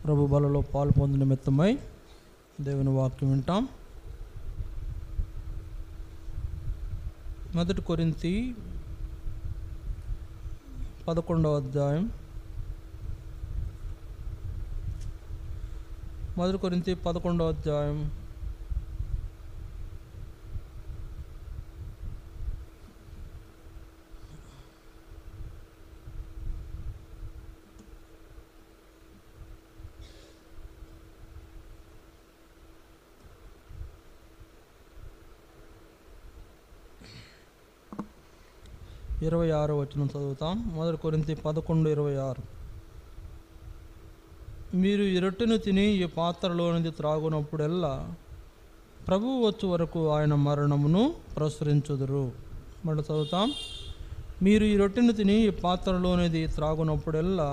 ప్రభు బలలో పాలు పొందిన నిమిత్తమై దేవుని వాక్యం వింటాం. 1 కొరింథీ 11వ అధ్యాయం. 1 కొరింథీ 11వ అధ్యాయం 26వ వచనం చదువుతాం. 1 కొరింథీ 11:26. మీరు ఈ రొట్టెను తిని ఈ పాత్రలోనిది త్రాగునప్పుడెల్లా ప్రభువు వచ్చు వరకు ఆయన మరణమును ప్రచురించుదురు. మళ్ళీ చదువుతాం. మీరు ఈ రొట్టెను తిని ఈ పాత్రలోనిది త్రాగునప్పుడెల్లా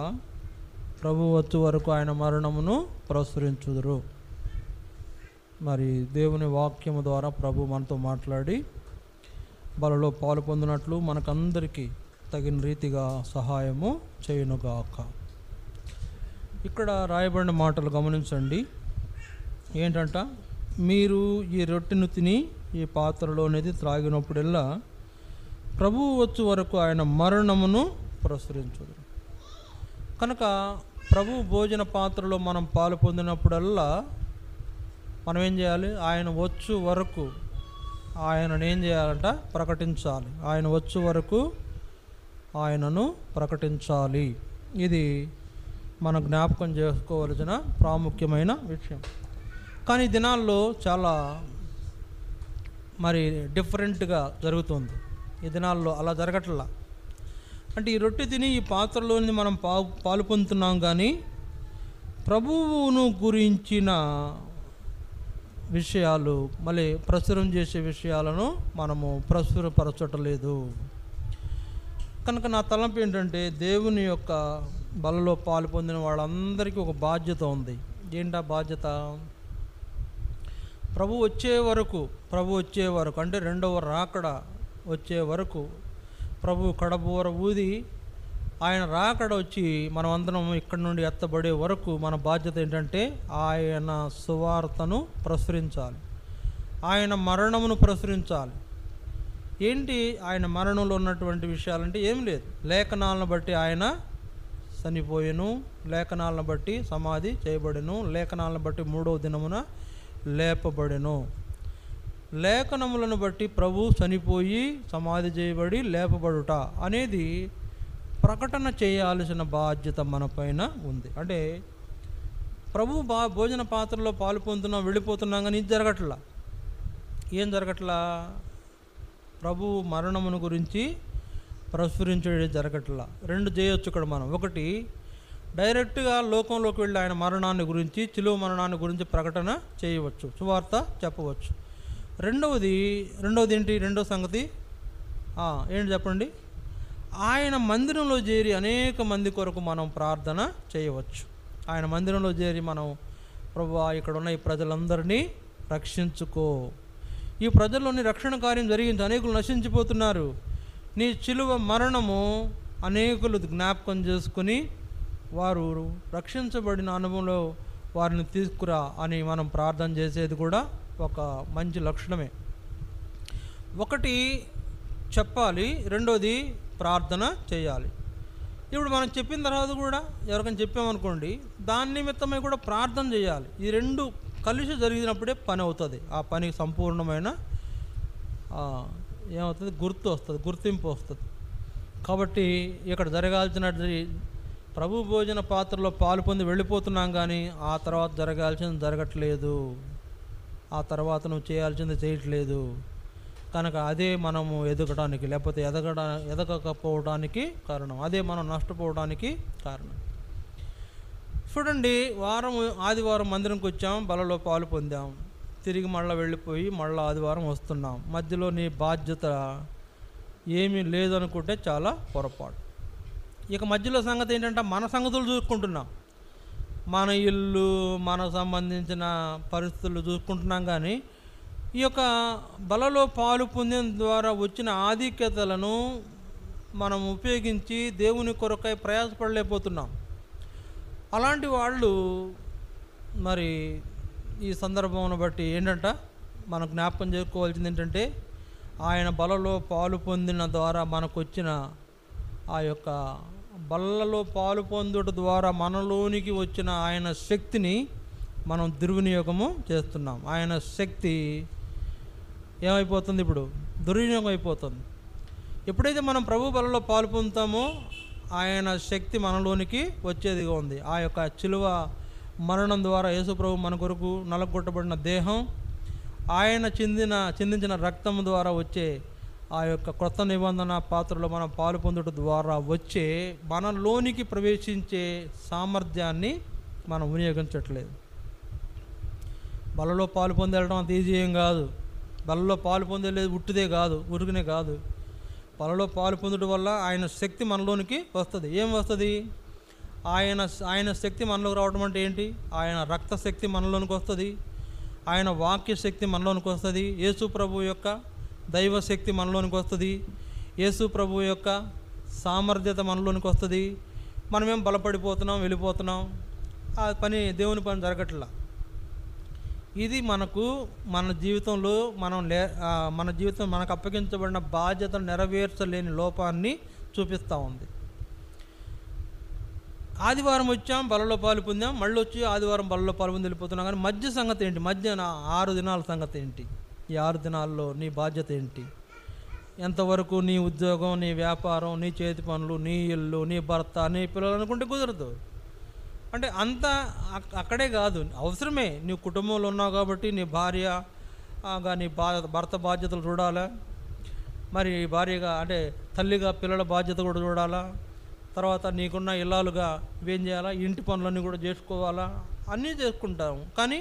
ప్రభువు వచ్చు వరకు ఆయన మరణమును ప్రచురించుదురు. మరి దేవుని వాక్యము ద్వారా ప్రభు మనతో మాట్లాడి బలలో పాలు పొందినట్లు మనకందరికీ తగిన రీతిగా సహాయము చేయునుగాక. ఇక్కడ రాయబడిన మాటలు గమనించండి. ఏంటంట, మీరు ఈ రొట్టెను తిని ఈ పాత్రలోనేది త్రాగినప్పుడల్లా ప్రభువు వచ్చు వరకు ఆయన మరణమును ప్రచురించుదు. కనుక ప్రభు భోజన పాత్రలో మనం పాలు పొందినప్పుడల్లా మనం ఏం చేయాలి? ఆయన వచ్చు వరకు ఆయనను ఏం చేయాలంట? ప్రకటించాలి. ఆయన వచ్చు వరకు ఆయనను ప్రకటించాలి. ఇది మనం జ్ఞాపకం చేసుకోవలసిన ప్రాముఖ్యమైన విషయం. కానీ ఈ దినాల్లో చాలా మరి డిఫరెంట్గా జరుగుతుంది. ఈ దినాల్లో అలా జరగట్లా. అంటే ఈ రొట్టె తిని ఈ పాత్రలోని మనం పాలు పొందుతున్నాం, కానీ ప్రభువును గురించిన విషయాలు మళ్ళీ ప్రచురం చేసే విషయాలను మనము ప్రచురపరచటలేదు. కనుక నా తలంపు ఏంటంటే, దేవుని యొక్క బలలో పాలు పొందిన వాళ్ళందరికీ ఒక బాధ్యత ఉంది. ఏంటా బాధ్యత? ప్రభు వచ్చే వరకు అంటే రెండవ రాకడ వచ్చే వరకు, ప్రభు కడబోర ఊది ఆయన రాకడ వచ్చి మనం అందరం ఇక్కడి నుండి ఎత్తబడే వరకు మన బాధ్యత ఏంటంటే ఆయన సువార్తను ప్రచురించాలి, ఆయన మరణమును ప్రచురించాలి. ఏంటి ఆయన మరణంలో ఉన్నటువంటి విషయాలంటే ఏం లేదు. లేఖనాలను బట్టి ఆయన చనిపోయెను, లేఖనాలను బట్టి సమాధి చేయబడెను, లేఖనాలను బట్టి 3వ దినమున లేపబడెను. లేఖనములను బట్టి ప్రభు చనిపోయి సమాధి చేయబడి లేపబడుట అనేది ప్రకటన చేయాల్సిన బాధ్యత మన పైన ఉంది. అంటే ప్రభు భోజన పాత్రలో పాలు పొందుతున్నాం, వెళ్ళిపోతున్నాం, కానీ ఇది జరగట్లా. ఏం జరగట్లా? ప్రభు మరణమును గురించి ప్రచురించడం జరగట్లా. 2 చేయొచ్చు ఇక్కడ మనం. ఒకటి, డైరెక్ట్గా లోకంలోకి వెళ్ళి ఆయన మరణాన్ని గురించి, శిలువ మరణాన్ని గురించి ప్రకటన చేయవచ్చు, సువార్త చెప్పవచ్చు. రెండవది ఏంటి? రెండో సంగతి ఏంటి చెప్పండి? ఆయన మందిరంలో చేరి అనేక మంది కొరకు మనం ప్రార్థన చేయవచ్చు. ఆయన మందిరంలో చేరి మనం, ప్రభువా ఇక్కడ ఉన్న ఈ ప్రజలందరినీ రక్షించుకో, ఈ ప్రజల్లోని రక్షణ కార్యం జరిగించి అనేకులు నశించిపోతున్నారు, నీ శిలువ మరణము అనేకులు జ్ఞాపకం చేసుకుని వారు రక్షించబడిన అనుభవంలో వారిని తీసుకురా అని మనం ప్రార్థన చేసేది కూడా ఒక మంచి లక్షణమే. ఒకటి చెప్పాలి, రెండోది ప్రార్థన చేయాలి. ఇప్పుడు మనం చెప్పిన తర్వాత కూడా ఎవరికైనా చెప్పామనుకోండి, దాని నిమిత్తమై కూడా ప్రార్థన చేయాలి. ఈ 2 కలిసి జరిగినప్పుడే పని అవుతుంది. ఆ పనికి సంపూర్ణమైన ఏమవుతుంది? గుర్తింపు వస్తుంది. కాబట్టి ఇక్కడ జరగాల్సినది, ప్రభు భోజన పాత్రలో పాలు పొంది వెళ్ళిపోతున్నాం, కానీ ఆ తర్వాత జరగాల్సింది జరగట్లేదు, ఆ తర్వాత నువ్వు చేయాల్సింది చేయట్లేదు. కనుక అదే మనము ఎదగడానికి, లేకపోతే ఎదగకపోవడానికి కారణం, అదే మనం నష్టపోవడానికి కారణం. చూడండి, ఆదివారం మందిరంకి వచ్చాం, బలలో పాలు పొందాం, తిరిగి మళ్ళీ వెళ్ళిపోయి మళ్ళీ ఆదివారం వస్తున్నాం. మధ్యలో నీ బాధ్యత ఏమీ లేదనుకుంటే చాలా పొరపాటు. ఇక మధ్యలో సంగతి ఏంటంటే, మన సంగతులు చూసుకుంటున్నాం, మన ఇల్లు, మనకు సంబంధించిన పరిస్థితులు చూసుకుంటున్నాం, కానీ ఈ యొక్క బలలో పాలు పొందిన ద్వారా వచ్చిన ఆధిక్యతలను మనం ఉపయోగించి దేవుని కొరకై ప్రయాసపడలేకపోతున్నాం. అలాంటి వాళ్ళు మరి ఈ సందర్భంను బట్టి ఏంటంట మనం జ్ఞాపకం చేసుకోవాల్సింది ఏంటంటే, ఆయన బలలో పాలు పొందిన ద్వారా మనకు వచ్చిన ఆ యొక్క బలలో పాలు పొందుట ద్వారా మనలోనికి వచ్చిన ఆయన శక్తిని మనం దుర్వినియోగము చేస్తున్నాం. ఆయన శక్తి ఏమైపోతుంది? ఇప్పుడు దుర్వినియోగం అయిపోతుంది. ఎప్పుడైతే మనం ప్రభు బలలో పాలు పొందుతామో ఆయన శక్తి మనలోనికి వచ్చేదిగా ఉంది. ఆ యొక్క చిలువ మరణం ద్వారా యేసు ప్రభు మన కొరకు నలగొట్టబడిన దేహం, ఆయన చిందించిన రక్తం ద్వారా వచ్చే ఆ యొక్క కొత్త నిబంధన పాత్రలో మనం పాలు పొందుట ద్వారా వచ్చే మనలోనికి ప్రవేశించే సామర్థ్యాన్ని మనం వినియోగించట్లేదు. బలలో పాలు పొందేయడం అంత ఈజీ ఏం కాదు. బలలో పాలు పొందేలేదు ఉట్టిదే కాదు, ఉరుకునే కాదు. బలలో పాలు పొందడం వల్ల ఆయన శక్తి మనలోనికి వస్తుంది. ఏం వస్తుంది? ఆయన శక్తి మనలోకి రావడం అంటే ఏంటి? ఆయన రక్త శక్తి మనలోనికి వస్తుంది, ఆయన వాక్య శక్తి మనలోనికి వస్తుంది, యేసు ప్రభు యొక్క దైవ శక్తి మనలోనికి వస్తుంది, యేసు ప్రభు యొక్క సామర్థ్యత మనలోనికి వస్తుంది. మనమేం బలపడిపోతున్నాం, వెళ్ళిపోతున్నాం, ఆ పని దేవుని పని జరగట్లా. ఇది మన జీవితంలో మన జీవితం మనకు అప్పగించబడిన బాధ్యతను నెరవేర్చలేని లోపాన్ని చూపిస్తూ ఉంది. ఆదివారం వచ్చాం, బలలో పాలు పొందాం, మళ్ళీ వచ్చి ఆదివారం బలలో పాలు పొంది వెళ్ళిపోతున్నాం. కానీ మధ్య సంగతి ఏంటి? మధ్య 6 దినాల సంగతి ఏంటి? ఈ 6 దినాల్లో నీ బాధ్యత ఏంటి? ఎంతవరకు నీ ఉద్యోగం, నీ వ్యాపారం, నీ చేతి పనులు, నీ ఇల్లు, నీ భర్త, నీ పిల్లలు అనుకుంటే కుదరదు. అంటే అంతా అక్కడే కాదు, అవసరమే. నీ కుటుంబంలో ఉన్నావు కాబట్టి నీ భార్యగా నీ భర్త బాధ్యతలు చూడాలా, మరి భార్యగా అంటే తల్లిగా పిల్లల బాధ్యత కూడా చూడాలా, తర్వాత నీకున్న ఇల్లాలుగా ఏం చేయాలా, ఇంటి పనులన్నీ కూడా చేసుకోవాలా, అన్నీ చేసుకుంటాము. కానీ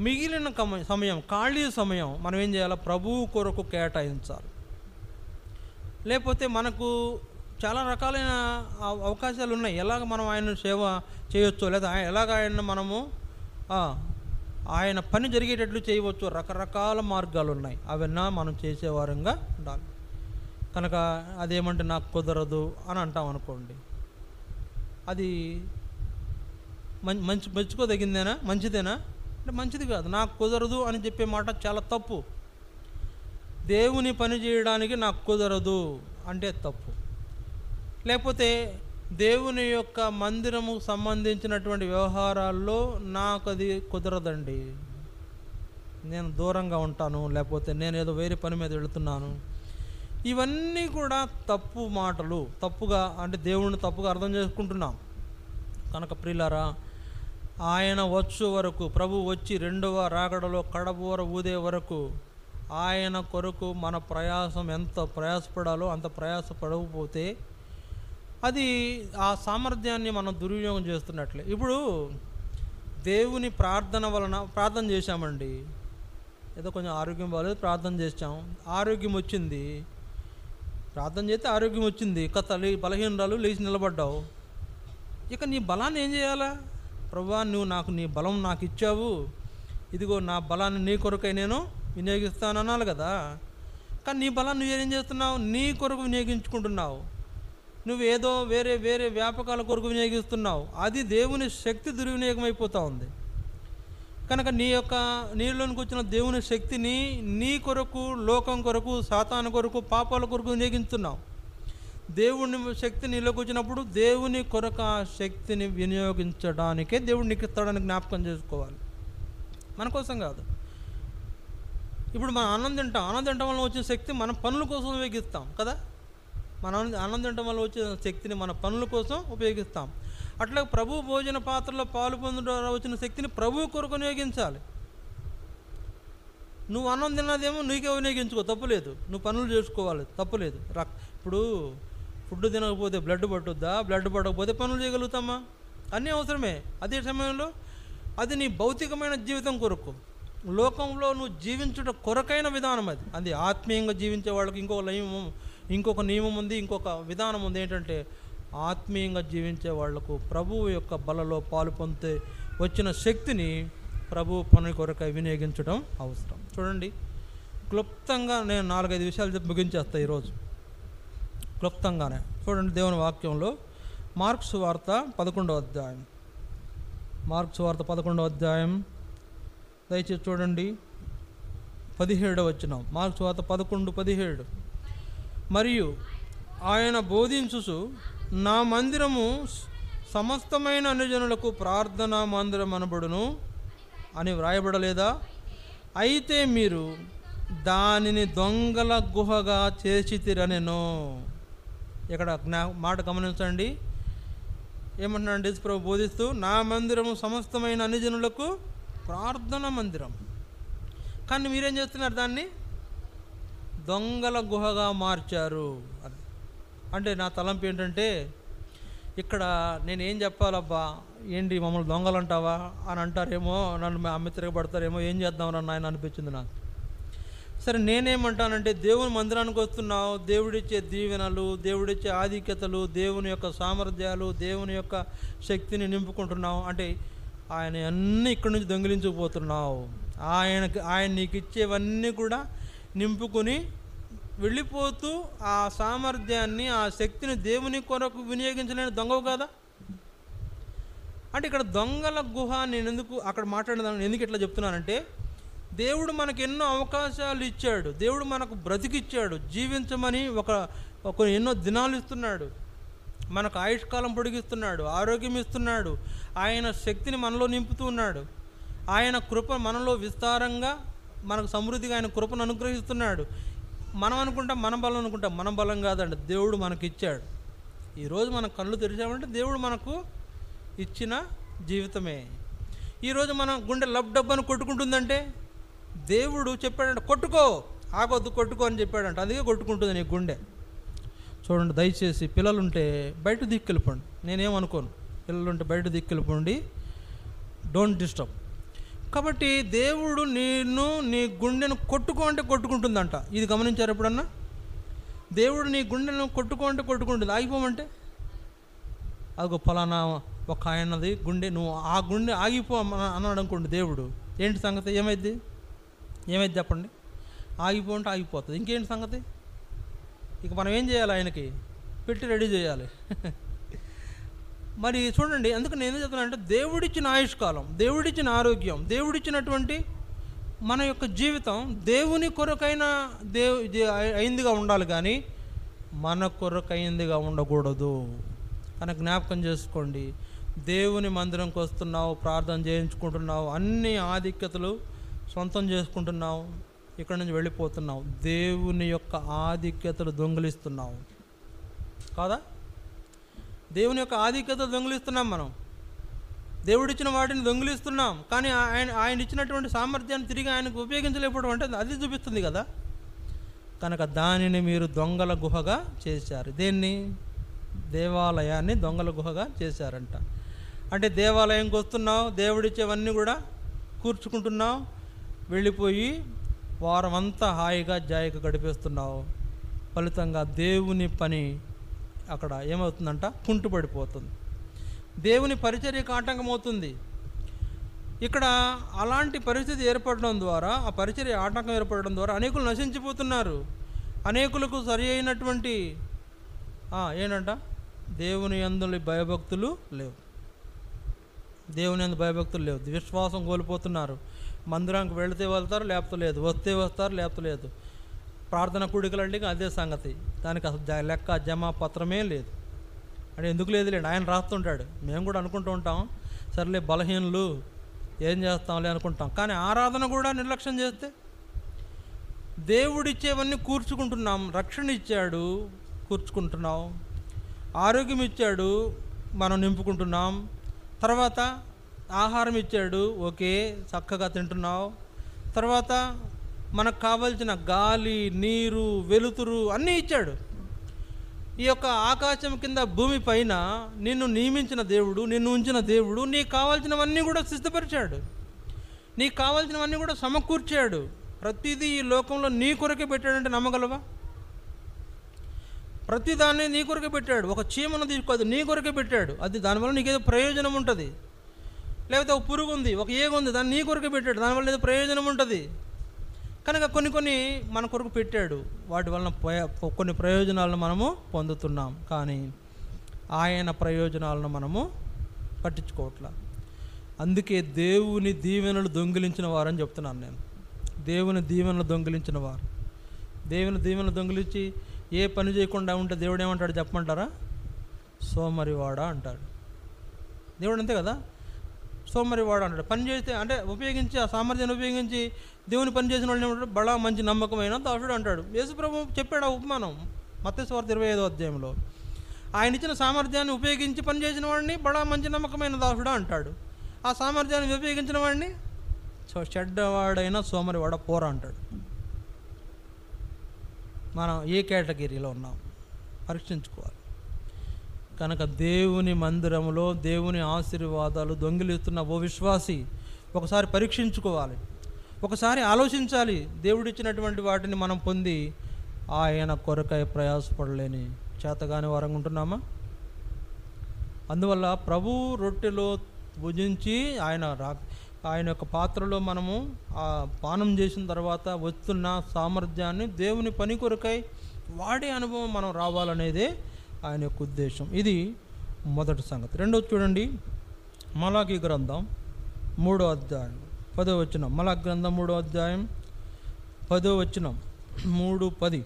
మిగిలిన సమయం, ఖాళీ సమయం మనం ఏం చేయాలా? ప్రభువు కొరకు కేటాయించాలి. లేకపోతే మనకు చాలా రకాలైన అవకాశాలు ఉన్నాయి. ఎలాగ మనం ఆయన సేవ చేయొచ్చో, లేదా ఎలాగ ఆయన పని జరిగేటట్లు చేయవచ్చు, రకరకాల మార్గాలు ఉన్నాయి. అవన్నీ మనం చేసేవారంగా ఉండాలి. కనుక అదేమంటే నాకు కుదరదు అని అంటాం అనుకోండి, అది మెచ్చుకోదగిందేనా? మంచిదేనా? అంటే మంచిది కాదు. నాకు కుదరదు అని చెప్పే మాట చాలా తప్పు. దేవుని పని చేయడానికి నాకు కుదరదు అంటే తప్పు. లేకపోతే దేవుని యొక్క మందిరము సంబంధించినటువంటి వ్యవహారాల్లో నాకు అది కుదరదండి, నేను దూరంగా ఉంటాను, లేకపోతే నేను ఏదో వేరే పని మీద వెళుతున్నాను, ఇవన్నీ కూడా తప్పు మాటలు. తప్పుగా అంటే దేవుణ్ణి తప్పుగా అర్థం చేసుకుంటున్నాం. కనుక ప్రియులారా, ఆయన వచ్చు వరకు, ప్రభు వచ్చి 2వ రాకడలో కడబోర ఊదే వరకు ఆయన కొరకు మన ప్రయాసం ఎంత ప్రయాసపడాలో అంత ప్రయాసపడకపోతే అది ఆ సామర్థ్యాన్ని మనం దుర్వినియోగం చేస్తున్నట్లే. ఇప్పుడు దేవుని ప్రార్థన చేశామండి, ఏదో కొంచెం ఆరోగ్యం బాగాలేదు, ప్రార్థన చేసాం, ఆరోగ్యం వచ్చింది, ప్రార్థన చేస్తే ఆరోగ్యం వచ్చింది, బలహీనరాలు లేచి నిలబడ్డావు. ఇక నీ బలాన్ని ఏం చేయాలా? ప్రభువా, నువ్వు నీ బలం నాకు ఇచ్చావు, ఇదిగో నా బలాన్ని నీ కొరకై నేను వినియోగిస్తాను అనాలి కదా. కానీ నీ బలాన్ని నువ్వేం చేస్తున్నావు? నీ కొరకు వినియోగించుకుంటున్నావు. నువ్వేదో వేరే వ్యాపకాల కొరకు వినియోగిస్తున్నావు. అది దేవుని శక్తి దుర్వినియోగం అయిపోతూ ఉంది. కనుక నీలోనికి వచ్చిన దేవుని శక్తిని నీ కొరకు, లోకం కొరకు, సాతాను కొరకు, పాపాల కొరకు వినియోగిస్తున్నావు. దేవుని శక్తి నీలోకి వచ్చినప్పుడు దేవుని కొరకు ఆ శక్తిని వినియోగించడానికే దేవుడు నీకు ఇస్తాడని జ్ఞాపకం చేసుకోవాలి, మన కోసం కాదు. ఇప్పుడు మనం అన్నం తినటం వల్ల వచ్చిన శక్తి మన పనుల కోసం ఉపయోగిస్తాం కదా. మన అన్నం తినటం వల్ల వచ్చిన శక్తిని మన పనుల కోసం ఉపయోగిస్తాం. అట్లా ప్రభు భోజన పాత్రలో పాలు పొందడం వచ్చిన శక్తిని ప్రభు కొరకు వినియోగించాలి. నువ్వు అన్నం తిన్నదేమో నీకే వినియోగించుకో, తప్పులేదు. నువ్వు పనులు చేసుకోవాలి, తప్పులేదు. ఇప్పుడు ఫుడ్ తినకపోతే బ్లడ్ పట్టుద్దా? బ్లడ్ పడకపోతే పనులు చేయగలుగుతామా? అన్నీ అవసరమే. అదే సమయంలో అది నీ భౌతికమైన జీవితం కొరకు, లోకంలో నువ్వు జీవించుట కొరకైన విధానం అది. అది ఆత్మీయంగా జీవించే వాళ్ళకి ఇంకొక నియమం ఉంది, ఇంకొక విధానం ఉంది. ఏంటంటే ఆత్మీయంగా జీవించే వాళ్లకు ప్రభువు యొక్క బలలో పాలు పొందితే వచ్చిన శక్తిని ప్రభు పని కొరకై వినియోగించడం అవసరం. చూడండి, క్లుప్తంగా నేను 4-5 విషయాలు చెప్పి ముగించేస్తాను ఈరోజు. క్లుప్తంగానే చూడండి, దేవుని వాక్యంలో మార్కు సువార్త 11వ అధ్యాయం. మార్కు సువార్త 11వ అధ్యాయం దయచేసి చూడండి 17వ వచనం. మార్కు సువార్త 11:17. మరియు ఆయన బోధించుచు, నా మందిరము సమస్తమైన అన్యజనులకు ప్రార్థనా మందిరం అనబడును అని వ్రాయబడలేదా? అయితే మీరు దానిని దొంగల గుహగా చేసితిరనెను. ఇక్కడ మాట గమనించండి. ఏమంటున్నాడు యేసు ప్రభు బోధిస్తూ, నా మందిరము సమస్తమైన అన్యజనులకు ప్రార్థనా మందిరం. కానీ మీరేం చేస్తున్నారు? దాన్ని దొంగల గుహగా మార్చారు అని. అంటే నా తలంపు ఏంటంటే, ఇక్కడ నేనేం చెప్పాలబ్బా, ఏంటి మమ్మల్ని దొంగలు అంటావా అని అంటారేమో, నన్ను అమ్మ తిరగబడతారేమో, ఏం చేద్దాం నాయన అనిపించింది నాకు. సరే, నేనేమంటానంటే, దేవుని మందిరానికి వస్తున్నావు, దేవుడిచ్చే దీవెనలు, దేవుడిచ్చే ఆధిక్యతలు, దేవుని యొక్క సామర్థ్యాలు, దేవుని యొక్క శక్తిని నింపుకుంటున్నావు. అంటే ఆయన అన్నీ ఇక్కడి నుంచి దొంగిలించుకుపోతున్నావు. ఆయన నీకు ఇచ్చేవన్నీ కూడా నింపుకొని వెళ్ళిపోతూ ఆ సామర్థ్యాన్ని, ఆ శక్తిని దేవుని కొరకు వినియోగించలేని దొంగవు కదా. అంటే ఇక్కడ దొంగల గుహ నేను ఎందుకు అక్కడ మాట్లాడదాను, ఎందుకు ఇట్లా చెప్తున్నానంటే, దేవుడు మనకు ఎన్నో అవకాశాలు ఇచ్చాడు, దేవుడు మనకు బ్రతికిచ్చాడు, జీవించమని ఎన్నో దినాలు ఇస్తున్నాడు, మనకు ఆయుష్కాలం పొడిగిస్తున్నాడు, ఆరోగ్యం ఇస్తున్నాడు, ఆయన శక్తిని మనలో నింపుతూ ఉన్నాడు, ఆయన కృప మనలో విస్తారంగా మనకు సమృద్ధిగా ఆయన కృపను అనుగ్రహిస్తున్నాడు. మనం అనుకుంటాం మన బలం అనుకుంటాం, మన బలం కాదండి, దేవుడు మనకి ఇచ్చాడు. ఈరోజు మన కళ్ళు తెరిచామంటే దేవుడు మనకు ఇచ్చిన జీవితమే. ఈరోజు మన గుండె లబ్ డబ్బని కొట్టుకుంటుందంటే దేవుడు చెప్పాడంట, కొట్టుకో, ఆగొద్దు, కొట్టుకో అని చెప్పాడంట, అందుకే కొట్టుకుంటుంది నీ గుండె. చూడండి, దయచేసి పిల్లలుంటే బయట దిక్కెళ్ళిపోండి. నేనేమనుకోను, పిల్లలుంటే బయట దిక్కెళ్ళిపోండి, డోంట్ డిస్టర్బ్. కాబట్టి దేవుడు నీ గుండెను కొట్టుకో అంటే కొట్టుకుంటుందంట. ఇది గమనించారు ఎప్పుడన్నా? దేవుడు నీ గుండెను కొట్టుకో అంటే కొట్టుకుంటుంది, ఆగిపోమంటే అదిగో ఫలానా ఒక ఆయనది గుండె, నువ్వు ఆ గుండె ఆగిపో అన్నాడు అనుకోండి దేవుడు, ఏంటి సంగతి, ఏమైద్ది చెప్పండి? ఆగిపో అంటే ఆగిపోతుంది. ఇంకేంటి సంగతి? ఇక మనం ఏం చేయాలి? ఆయనకి పెట్టి రెడీ చేయాలి. మరి చూడండి, అందుకు నేను ఏం చెప్తున్నానంటే, దేవుడిచ్చిన ఆయుష్కాలం, దేవుడిచ్చిన ఆరోగ్యం, దేవుడిచ్చినటువంటి మన యొక్క జీవితం దేవుని కొరకైన అయిందిగా ఉండాలి, కానీ మన కొరకైందిగా ఉండకూడదు. కనుక జ్ఞాపకం చేసుకోండి, దేవుని మందిరంకి వస్తున్నావు, ప్రార్థన చేయించుకుంటున్నావు, అన్ని ఆధిక్యతలు సొంతం చేసుకుంటున్నావు, ఇక్కడ నుంచి వెళ్ళిపోతున్నావు, దేవుని యొక్క ఆధిక్యతలు దొంగిలిస్తున్నావు కాదా? దేవుని యొక్క ఆధిక్యతలు దొంగిలిస్తున్నాం మనం, దేవుడిచ్చిన వాటిని దొంగిలిస్తున్నాం. కానీ ఆయన ఇచ్చినటువంటి సామర్థ్యాన్ని తిరిగి ఆయనకు ఉపయోగించలేకపోవడం అంటే అది చూపిస్తుంది కదా. కనుక దానిని మీరు దొంగల గుహగా చేశారు. దేన్ని? దేవాలయాన్ని దొంగల గుహగా చేశారంట. అంటే దేవాలయంకి వస్తున్నావు, దేవుడిచ్చేవన్నీ కూడా కూర్చుకుంటున్నావు, వెళ్ళిపోయి వారం అంతా హాయిగా జాయిగా గడిపేస్తున్నావు. ఫలితంగా దేవుని పని అక్కడ ఏమవుతుందంట? కుంటుపడిపోతుంది, దేవుని పరిచర్యకు ఆటంకమవుతుంది. ఇక్కడ అలాంటి పరిస్థితి ఏర్పడడం ద్వారా, ఆ పరిచర్య ఆటంకం ఏర్పడడం ద్వారా అనేకులు నశించిపోతున్నారు. అనేకులకు సరి అయినటువంటి ఏంటంట? దేవుని యందు భయభక్తులు లేవు, దేవుని యందు భయభక్తులు లేవు, విశ్వాసం కోల్పోతున్నారు. మందిరానికి వెళితే వెళ్తారు, లేకపోతే లేదు, వస్తే వస్తారు, లేకపోతే లేదు. ప్రార్థన కూడికలు అంటే అదే సంగతి, దానికి అసలు లెక్క జమ పత్రమే లేదు. అంటే ఎందుకు లేదులేండి, ఆయన రాస్తుంటాడు, మేము కూడా అనుకుంటూ ఉంటాం, సర్లే బలహీనులు ఏం చేస్తాంలే అనుకుంటాం. కానీ ఆరాధన కూడా నిర్లక్ష్యం చేస్తే, దేవుడిచ్చేవన్నీ కూర్చుకుంటున్నాం. రక్షణ ఇచ్చాడు, కూర్చుకుంటున్నాం. ఆరోగ్యం ఇచ్చాడు, మనం నింపుకుంటున్నాం. తర్వాత ఆహారం ఇచ్చాడు, ఓకే, చక్కగా తింటున్నావు. తర్వాత మనకు కావలసిన గాలి, నీరు, వెలుతురు అన్నీ ఇచ్చాడు. ఈ యొక్క ఆకాశం కింద భూమి పైన నిన్ను నియమించిన దేవుడు, నిన్ను ఉంచిన దేవుడు నీకు కావాల్సినవన్నీ కూడా సిద్ధపరిచాడు, నీకు కావాల్సినవన్నీ కూడా సమకూర్చాడు. ప్రతిదీ ఈ లోకంలో నీ కొరకే పెట్టాడంటే నమ్మగలవా? ప్రతిదాన్ని నీ కొరకే పెట్టాడు. ఒక చీమను తీసుకోదు, నీ కొరకే పెట్టాడు. అది దానివల్ల నీకేదో ప్రయోజనం ఉంటుంది. లేకపోతే ఒక పురుగు ఉంది, ఒక ఏగు ఉంది, దాన్ని నీ కొరకే పెట్టాడు, దానివల్ల ఏదో ప్రయోజనం ఉంటుంది. కనుక కొన్ని మన కొరకు పెట్టాడు, వాటి వలన కొన్ని ప్రయోజనాలను మనము పొందుతున్నాం. కానీ ఆయన ప్రయోజనాలను మనము పట్టించుకోవట్లా. అందుకే దేవుని దీవెనలు దొంగిలించిన వారని చెప్తున్నాను నేను. దేవుని దీవెనలు దొంగిలించిన వారు. దేవుని దీవెనలు దొంగిలించి ఏ పని చేయకుండా ఉంటే దేవుడు ఏమంటాడు చెప్పమంటారా? సోమరివాడా అంటాడు. దేవుడు అంతే కదా, సోమరివాడా అంటాడు. పని చేస్తే అంటే ఉపయోగించి ఆ సామర్థ్యాన్ని ఉపయోగించి దేవుని పని చేసిన వాళ్ళు ఏమంటాడు? బడా మంచి నమ్మకమైన దాసుడు అంటాడు. యేసుప్రభు చెప్పాడు ఆ ఉపమానం మత్తయి సువార్త 25వ అధ్యాయంలో. ఆయన ఇచ్చిన సామర్థ్యాన్ని ఉపయోగించి పనిచేసిన వాడిని బడా మంచి నమ్మకమైన దాసుడా అంటాడు. ఆ సామర్థ్యాన్ని ఉపయోగించిన వాడిని చెడ్డవాడైనా సోమరివాడ పోరా అంటాడు. మనం ఏ కేటగిరీలో ఉన్నాం పరీక్షించుకోవాలి. కనుక దేవుని మందిరంలో దేవుని ఆశీర్వాదాలు దొంగిలిస్తున్న ఓ విశ్వాసి ఒకసారి పరీక్షించుకోవాలి, ఒకసారి ఆలోచించాలి. దేవుడిచ్చినటువంటి వాటిని మనం పొంది ఆయన కొరకై ప్రయాసపడలేని చేతగాని వారంగా ఉంటున్నామా? అందువల్ల ప్రభు రొట్టెలో భుజించి ఆయన యొక్క పాత్రలో మనము ఆ పానం చేసిన తర్వాత వస్తున్న సామర్థ్యాన్ని దేవుని పని కొరకై వాడే అనుభవం మనం రావాలనేదే ఆయన యొక్క ఉద్దేశం. ఇది మొదటి సంగతి. రెండోది చూడండి, మలాకీ గ్రంథం 3వ అధ్యాయం 10వ వచనం. మలాకీ గ్రంథం 3వ అధ్యాయం 10వ వచనం, 3:10.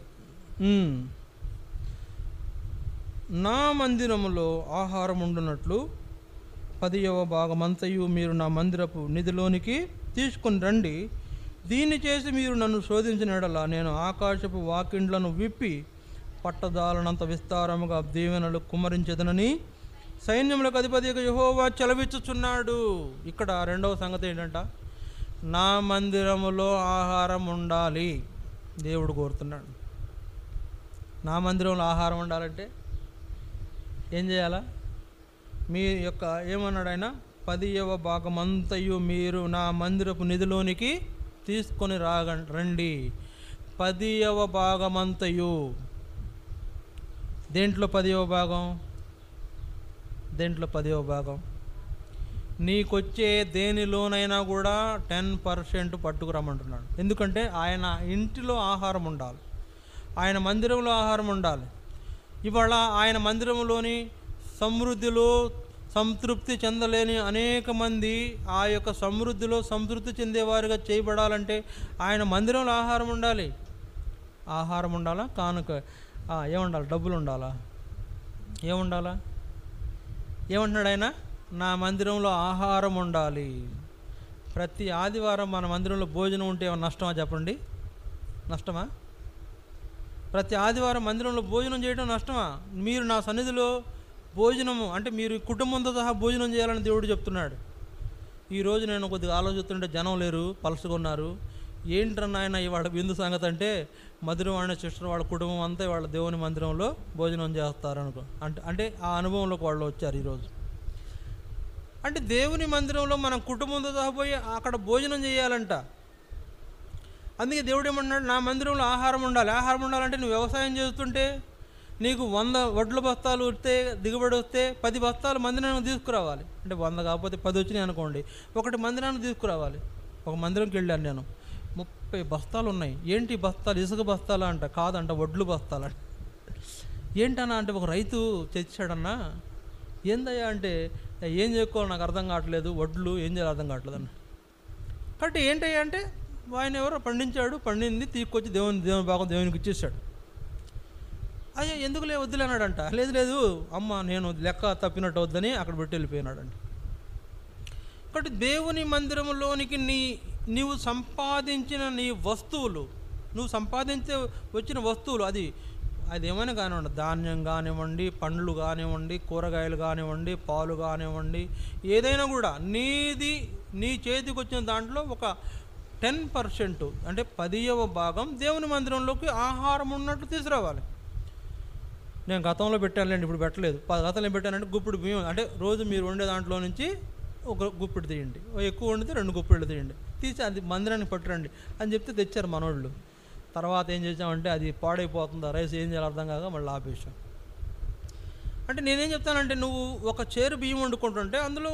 నా మందిరములో ఆహారం ఉండునట్లు 10వ భాగమంతయు మీరు నా మందిరపు నిధిలోనికి తీసుకుని రండి. దీన్ని చేసి మీరు నన్ను శోధించిన ఎడల నేను ఆకాశపు వాకిండ్లను విప్పి పట్టదాలనంత విస్తారముగా దీవెనలు కుమ్మరించదనని సైన్యములకు అధిపతిగా యెహోవా చెలవిచ్చుచున్నాడు. ఇక్కడ రెండవ సంగతి ఏంటంట? నా మందిరములో ఆహారం ఉండాలి. దేవుడు కోరుతున్నాడు. నా మందిరంలో ఆహారం ఉండాలంటే ఏం చేయాలా? మీ యొక్క ఏమన్నాడు ఆయన? 10వ భాగమంతయు మీరు నా మందిరపు నిధిలోనికి తీసుకొని రండి. 10వ భాగమంతయు. దేంట్లో 10వ భాగం? దేంట్లో 10వ భాగం? నీకొచ్చే దేనిలోనైనా కూడా 10% పట్టుకురమ్మంటున్నాడు. ఎందుకంటే ఆయన ఇంటిలో ఆహారం ఉండాలి, ఆయన మందిరంలో ఆహారం ఉండాలి. ఇవాళ ఆయన మందిరంలోని సమృద్ధిలో సంతృప్తి చెందలేని అనేక మంది ఆ యొక్క సమృద్ధిలో సంతృప్తి చెందేవారుగా చేయబడాలంటే ఆయన మందిరంలో ఆహారం ఉండాలి. ఆహారం ఉండాలా? కానుక ఏముండాలి? డబ్బులు ఉండాలా? ఏముండాలా? ఏమంటున్నాడు ఆయన? నా మందిరంలో ఆహారం ఉండాలి. ప్రతి ఆదివారం మన మందిరంలో భోజనం ఉంటే ఏమన్నా నష్టమా చెప్పండి? నష్టమా? ప్రతి ఆదివారం మందిరంలో భోజనం చేయడం నష్టమా? మీరు నా సన్నిధిలో భోజనము అంటే మీరు కుటుంబంతో సహా భోజనం చేయాలని దేవుడు చెప్తున్నాడు. ఈరోజు నేను కొద్దిగా ఆలోచిస్తుంటే జనం లేరు, పలసగా ఉన్నారు. ఏంటన్నా ఆయన ఇవాళ విందు సంగతి అంటే మధురం అనే సిస్టర్ వాళ్ళ కుటుంబం అంతా వాళ్ళ దేవుని మందిరంలో భోజనం చేస్తారనుకో. అంటే ఆ అనుభవంలోకి వాళ్ళు వచ్చారు ఈరోజు. అంటే దేవుని మందిరంలో మనం కుటుంబంతో సహా పోయి అక్కడ భోజనం చేయాలంట. అందుకే దేవుడు ఏమన్నాడు? నా మందిరంలో ఆహారం ఉండాలి. ఆహారం ఉండాలంటే నువ్వు వ్యవసాయం చేస్తుంటే నీకు 100 వడ్ల బస్తాలు వస్తే దిగుబడి వస్తే 10 బస్తాలు మందిరానికి తీసుకురావాలి. అంటే 100 కాకపోతే 10 వచ్చినాయి అనుకోండి, ఒకటి మందిరానికి తీసుకురావాలి. ఒక మందిరంకి వెళ్ళాను నేను, 30 బస్తాలు ఉన్నాయి. ఏంటి బస్తాలు? ఇసుక బస్తాలా అంట? కాదంట, వడ్లు బస్తాలంట. ఏంటన్నా అంటే ఒక రైతు తెచ్చాడన్నా. ఏందయ్యా అంటే ఏం చేసుకోవాలి నాకు అర్థం కావట్లేదు, వడ్లు ఏం చేయాలి అర్థం కావట్లేదు అన్న. కాబట్టి ఏంటయ్యా అంటే ఆయన ఎవరో పండించాడు, పండింది తీసుకొచ్చి దేవుని భాగం దేవునికి ఇచ్చేసాడు. అయ్యా ఎందుకులే వద్దులే అన్నాడంట. లేదు అమ్మ నేను లెక్క తప్పినట్టు వద్దని అక్కడ పెట్టి వెళ్ళిపోయినాడంట. కాబట్టి దేవుని మందిరంలోనికి నీవు సంపాదించిన నీ వస్తువులు, నువ్వు సంపాదించే వచ్చిన వస్తువులు, అది ఏమైనా కానివ్వండి, ధాన్యం కానివ్వండి, పండ్లు కానివ్వండి, కూరగాయలు కానివ్వండి, పాలు కానివ్వండి, ఏదైనా కూడా నీ చేతికి వచ్చిన దాంట్లో ఒక 10% అంటే 10వ భాగం దేవుని మందిరంలోకి ఆహారం ఉన్నట్లు తీసుకురావాలి. నేను గతంలో పెట్టానులేండి, ఇప్పుడు పెట్టలేదు. గతంలో ఏం పెట్టానంటే గుప్పిడి బియ్యం, అంటే రోజు మీరు వండే దాంట్లో నుంచి ఒక గుప్పిడి తీయండి, ఎక్కువ వండితే 2 గుప్పిళ్ళు తీయండి, తీసి అది మందిరానికి పట్టురండి అని చెప్తే తెచ్చారు మనోళ్ళు. తర్వాత ఏం చేసామంటే అది పాడైపోతుందా రైస్ ఏం చేయాలి అర్థం కాక మళ్ళీ ఆపేసాం. అంటే నేనేం చెప్తానంటే నువ్వు ఒక చేరు బియ్యం వండుకుంటుంటే అందులో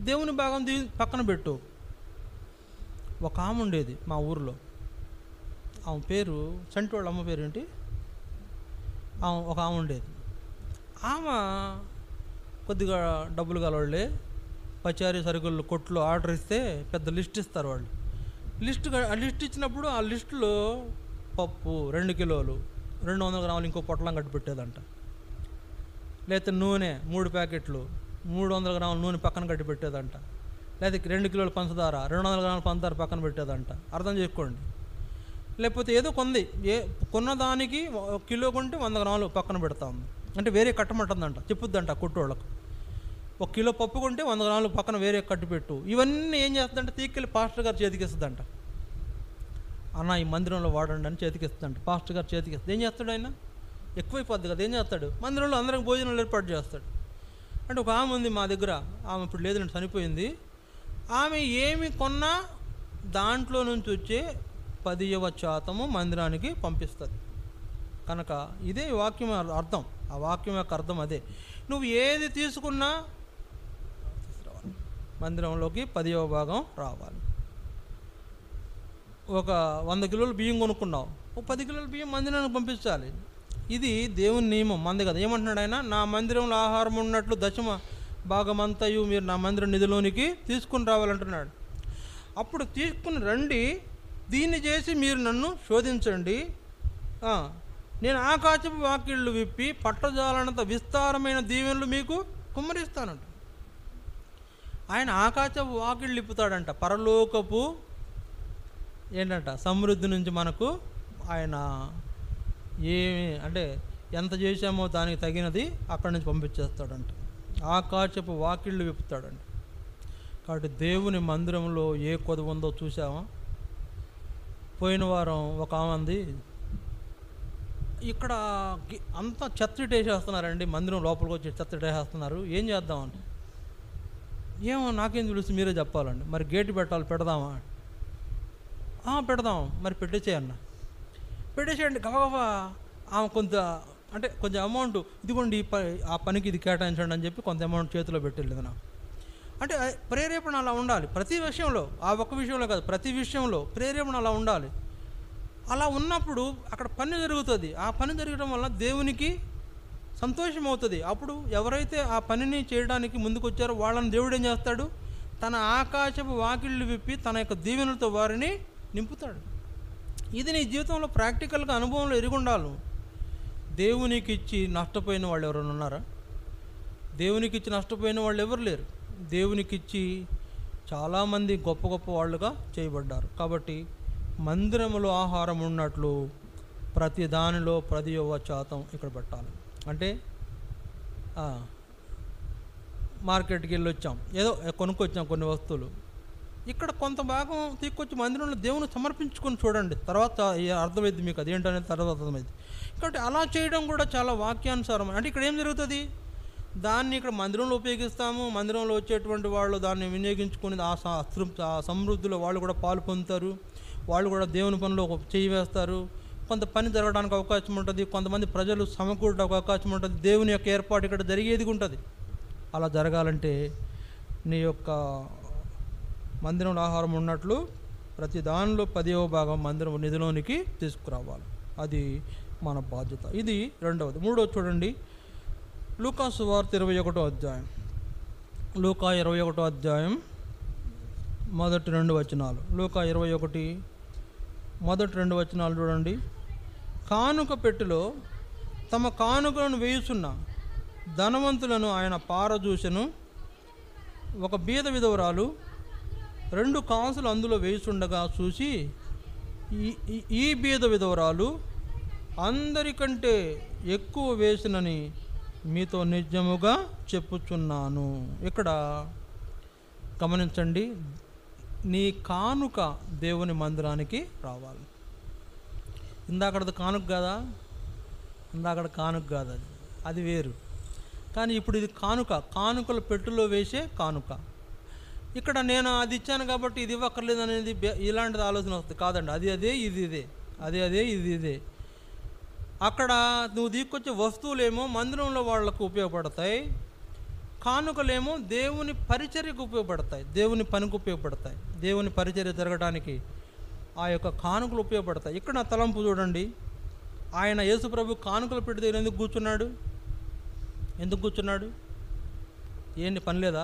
దేవుని భాగం పక్కన పెట్టు. ఒక ఆమె ఉండేది మా ఊరిలో, ఆమె పేరు చంటి వాళ్ళ అమ్మ పేరు ఏంటి, ఒక ఆమె ఉండేది. ఆమె కొద్దిగా డబ్బులు గలవాళ్ళే, పచారీ సరుకులు కొట్లు ఆర్డర్ ఇస్తే పెద్ద లిస్ట్ ఇస్తారు వాళ్ళు. లిస్ట్ ఇచ్చినప్పుడు ఆ లిస్టులో పప్పు 2 కిలోలు 200 గ్రాములు ఇంకో పొట్లం కట్టి పెట్టేదంట. లేకపోతే నూనె 3 ప్యాకెట్లు 300 గ్రాముల నూనె పక్కన కట్టి పెట్టేదంట. లేదా 2 కిలోల పంచదార 200 గ్రాముల పంచదార పక్కన పెట్టేదంట. అర్థం చేసుకోండి. లేకపోతే ఏదో కొన్నదానికి కిలో కొంటే 100 గ్రాములు పక్కన పెడతా ఉంది. అంటే వేరే కట్టమంటుందంట, చెప్పుద్దంట కొట్టోళ్ళకు. 1 కిలో పప్పు కొంటే 100 గ్రాములు పక్కన వేరే కట్టి పెట్టు. ఇవన్నీ ఏం చేస్తుందంటే తీసుకెళ్ళి పాస్టర్ గారు చేతికిస్తుందంట. అన్న ఈ మందిరంలో వాడండి అని చేతికిస్తుందంట. పాస్టర్ గారు చేతికిస్తుంది. ఏం చేస్తాడు ఆయన? ఎక్కువైపోద్ది కదా. ఏం చేస్తాడు? మందిరంలో అందరికి భోజనాలు ఏర్పాటు చేస్తాడు. అంటే ఒక ఆమె ఉంది మా దగ్గర, ఆమె ఇప్పుడు లేదంటే చనిపోయింది. ఆమె ఏమి కొన్నా దాంట్లో నుంచి వచ్చే 10% మందిరానికి పంపిస్తుంది. కనుక ఇదే వాక్యం అర్థం. ఆ వాక్యం యొక్క అర్థం అదే. నువ్వు ఏది తీసుకున్నా మందిరంలోకి 10వ భాగం రావాలి. ఒక 100 కిలోలు బియ్యం కొనుక్కున్నావు, ఒక 10 కిలోల బియ్యం మందిరానికి పంపించాలి. ఇది దేవుని నియమం, మంది కదా. ఏమంటున్నాడు ఆయన? నా మందిరంలో ఆహారం ఉన్నట్లు 10వ భాగమంతయు మీరు నా మందిరం నిధిలోనికి తీసుకుని రావాలంటున్నాడు. అప్పుడు తీసుకుని రండి, దీన్ని చేసి మీరు నన్ను శోధించండి, నేను ఆకాశపు వాకిళ్ళు విప్పి పట్టజాలనంత విస్తారమైన దీవెనలు మీకు కుమ్మరిస్తానంట. ఆయన ఆకాశపు వాకిళ్ళు ఇప్పుతాడంట. పరలోకపు ఏంటంట సమృద్ధి నుంచి మనకు ఆయన ఏమి అంటే ఎంత చేశామో దానికి తగినది అక్కడి నుంచి పంపించేస్తాడంట. ఆకాశపు వాకిళ్ళు విప్పుతాడంట. కాబట్టి దేవుని మందిరంలో ఏ కొదువు ఉందో చూసామా? పోయిన వారం ఒక ఆమంది ఇక్కడ అంతా చెత్తటేసేస్తున్నారండి, మందిరం లోపలికి వచ్చి చెత్తటేసేస్తున్నారు, ఏం చేద్దామని. ఏమో నాకేం తెలుసు, మీరే చెప్పాలండి. మరి గేటు పెట్టాలి, పెడదామా? పెడదాం, మరి పెట్టేసేయన్న. పెట్టేసేయండి గబగబా. ఆమె కొంచెం అమౌంట్ ఇదిగోండి ఆ పనికి ఇది కేటాయించండి అని చెప్పి కొంత అమౌంట్ చేతిలో పెట్టలేదు నాకు. అంటే ప్రేరేపణ అలా ఉండాలి ప్రతి విషయంలో. ఆ ఒక్క విషయంలో కాదు, ప్రతి విషయంలో ప్రేరేపణ అలా ఉండాలి. అలా ఉన్నప్పుడు అక్కడ పని జరుగుతుంది. ఆ పని జరగడం వల్ల దేవునికి సంతోషం అవుతుంది. అప్పుడు ఎవరైతే ఆ పనిని చేయడానికి ముందుకు వచ్చారో వాళ్ళని దేవుడు ఏం చేస్తాడు? తన ఆకాశపు వాకిళ్ళు విప్పి తన యొక్క దీవెనలతో వారిని నింపుతాడు. ఇది నీ జీవితంలో ప్రాక్టికల్గా అనుభవంలో ఎరుగుండాలి. దేవునికి ఇచ్చి నష్టపోయిన వాళ్ళు ఎవరైనా ఉన్నారా? దేవునికి ఇచ్చి నష్టపోయిన వాళ్ళు ఎవరు లేరు. దేవునికి ఇచ్చి చాలామంది గొప్ప గొప్ప వాళ్ళుగా చేయబడ్డారు. కాబట్టి మందిరంలో ఆహారం ఉన్నట్లు ప్రతి దానిలో 10% ఇక్కడ పెట్టాలి. అంటే మార్కెట్కి వెళ్ళి వచ్చాం, ఏదో కొనుక్కొచ్చాం కొన్ని వస్తువులు, ఇక్కడ కొంత భాగం తీసుకొచ్చి మందిరంలో దేవుని సమర్పించుకొని చూడండి, తర్వాత అర్థమైంది మీకు అదేంటనేది తర్వాత అర్థమైంది. కాబట్టి అలా చేయడం కూడా చాలా వాక్యానుసారం. అంటే ఇక్కడ ఏం జరుగుతుంది? దాన్ని ఇక్కడ మందిరంలో ఉపయోగిస్తాము, మందిరంలో వచ్చేటువంటి వాళ్ళు దాన్ని వినియోగించుకుని ఆ సమృద్ధిలో వాళ్ళు కూడా పాలు పొందుతారు, వాళ్ళు కూడా దేవుని పనిలో చేయి వేస్తారు. కొంత పని జరగడానికి అవకాశం ఉంటుంది, కొంతమంది ప్రజలు సమకూడడానికి అవకాశం ఉంటుంది. దేవుని యొక్క ఏర్పాటు ఇక్కడ జరిగేది ఉంటుంది. అలా జరగాలంటే నీ యొక్క మందిరంలో ఆహారం ఉన్నట్లు ప్రతి దానిలో 10వ భాగం మందిరం నిధిలోనికి తీసుకురావాలి. అది మన బాధ్యత. ఇది రెండవది. మూడవది చూడండి, లూకా సువార్త 21వ అధ్యాయం. లూకా 21వ అధ్యాయం మొదటి 2 వచనాలు. లూకా 21 మొదటి 2 వచనాలు చూడండి. కానుక పెట్టెలో తమ కానుకలను వేయుచున్న ధనవంతులను ఆయన పారజూసెను. ఒక బీద విధవరాలు 2 కాసులు అందులో వేయుచుండగా చూసి, ఈ బీద విధవరాలు అందరికంటే ఎక్కువ వేసినని మీతో నిజముగా చెప్పుచున్నాను. ఇక్కడ గమనించండి, నీ కానుక దేవుని మందిరానికి రావాలి. ఇందాకడది కానుక కాదా? ఇందాకడ కానుక కాదు, అది వేరు. కానీ ఇప్పుడు ఇది కానుకల పెట్టెలో వేసే కానుక. ఇక్కడ నేను అది ఇచ్చాను కాబట్టి ఇది ఇవ్వక్కర్లేదు అనేది ఇలాంటిది ఆలోచన వస్తుంది. కాదండి, అది అదే ఇది ఇదే, అదే ఇది ఇదే. అక్కడ నువ్వు తీసుకొచ్చే వస్తువులేమో మందిరంలో వాళ్లకు ఉపయోగపడతాయి, కానుకలేమో దేవుని పరిచర్యకు ఉపయోగపడతాయి, దేవుని పనికి ఉపయోగపడతాయి, దేవుని పరిచర్య జరగడానికి ఆ యొక్క కానుకలు ఉపయోగపడతాయి. ఇక్కడ నా తలంపు చూడండి, ఆయన యేసు ప్రభు కానుకలు పెట్టి దగ్గర ఎందుకు కూర్చున్నాడు? ఏంటి పని లేదా?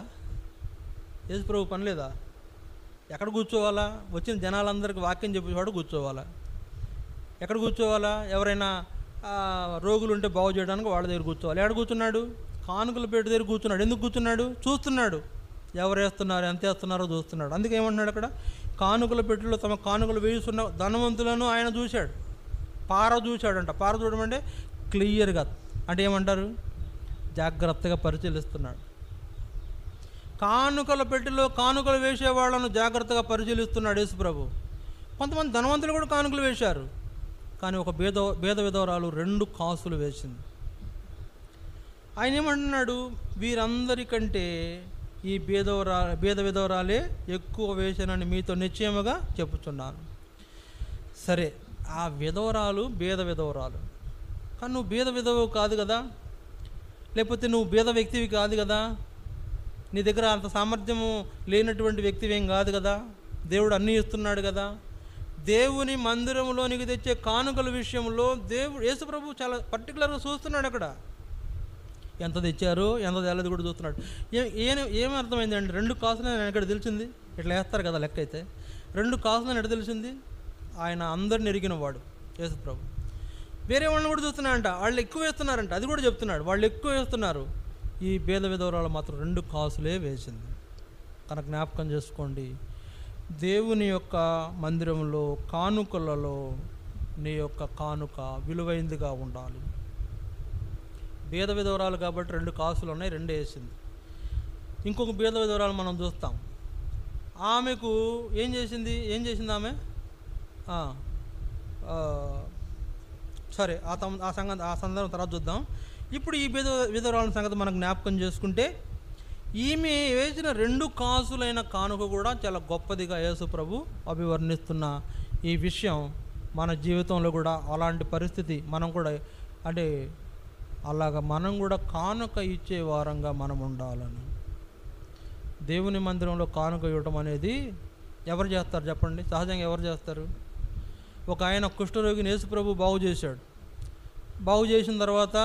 యేసు ప్రభు పని లేదా? ఎక్కడ కూర్చోవాలా? వచ్చిన జనాలందరికీ వాక్యం చెప్పేవాడు కూర్చోవాలా? ఎక్కడ కూర్చోవాలా? ఎవరైనా రోగులు ఉంటే బాగు చేయడానికి వాళ్ళ దగ్గర కూర్చోవాలి. ఎక్కడ కూర్చున్నాడు? కానుకల పేట దగ్గర కూర్చున్నాడు. ఎందుకు కూర్చున్నాడు? చూస్తున్నాడు, ఎవరు వేస్తున్నారు, ఎంత వేస్తున్నారో చూస్తున్నాడు. అందుకే ఏమంటున్నాడు అక్కడ, కానుకల పెట్టెలో తమ కానుకలు వేస్తున్న ధనవంతులను ఆయన చూశాడు. పార చూశాడంట. పార చూడమంటే క్లియర్గా, అంటే ఏమంటారు, జాగ్రత్తగా పరిశీలిస్తున్నాడు. కానుకల పెట్టెలో కానుకలు వేసే వాళ్ళను జాగ్రత్తగా పరిశీలిస్తున్నాడు యేసు ప్రభు. కొంతమంది ధనవంతులు కూడా కానుకలు వేశారు, కానీ ఒక భేద విధవరాలు 2 కాసులు వేసింది. ఆయన ఏమంటున్నాడు, వీరందరికంటే ఈ భేద విధవరాలే ఎక్కువ వేశానని మీతో నిశ్చయముగా చెప్పుచున్నాను. సరే, ఆ విధవరాలు భేద విధవరాలు, కానీ నువ్వు భేద విధవ కాదు కదా, లేకపోతే నువ్వు భేద వ్యక్తివి కాదు కదా, నీ దగ్గర అంత సామర్థ్యము లేనటువంటి వ్యక్తివేం కాదు కదా, దేవుడు అన్నీ ఇస్తున్నాడు కదా. దేవుని మందిరంలోనికి తెచ్చే కానుకల విషయంలో యేసు ప్రభు చాలా పర్టికులర్గా చూస్తున్నాడు. అక్కడ ఎంత తెచ్చారో ఎంత తేలేదు కూడా చూస్తున్నాడు. ఏం అర్థమైందండి? 2 కాసులని ఆయన ఎక్కడ తెలిసింది? ఇట్లా వేస్తారు కదా లెక్క అయితే. 2 కాసులని ఎక్కడ తెలిసింది? ఆయన అందరిని ఎరిగిన వాడు యేసు ప్రభు. వేరే వాళ్ళని కూడా చూస్తున్నాడంట, వాళ్ళు ఎక్కువ వేస్తున్నారంట, అది కూడా చెప్తున్నాడు, వాళ్ళు ఎక్కువ వేస్తున్నారు. ఈ భేద విధవరాలు మాత్రం 2 కాసులే వేసింది. కనుక జ్ఞాపకం చేసుకోండి, దేవుని యొక్క మందిరంలో కానుకలలో నీ యొక్క కానుక విలువైందిగా ఉండాలి. భేద విధవరాలు కాబట్టి 2 కాసులు ఉన్నాయి, 2 వేసింది. ఇంకొక భేద విధవరాలు మనం చూస్తాం. ఆమెకు ఏం చేసింది ఆమె? సరే, ఆ సందర్భం తర్వాత చూద్దాం. ఇప్పుడు ఈ విధవరాల సంగతి మనం జ్ఞాపకం చేసుకుంటే, ఈమె వేసిన 2 కాసులైన కానుక కూడా చాలా గొప్పదిగా యేసు ప్రభు అభివర్ణిస్తున్న ఈ విషయం మన జీవితంలో కూడా అలాంటి పరిస్థితి మనం కూడా, అంటే అలాగా మనం కూడా కానుక ఇచ్చే వారంగా మనం ఉండాలని. దేవుని మందిరంలో కానుక ఇవ్వటం అనేది ఎవరు చేస్తారు చెప్పండి? సహజంగా ఎవరు చేస్తారు? ఒక ఆయన కుష్ఠరోగిని యేసు ప్రభు బాగు చేశాడు. బాగు చేసిన తర్వాత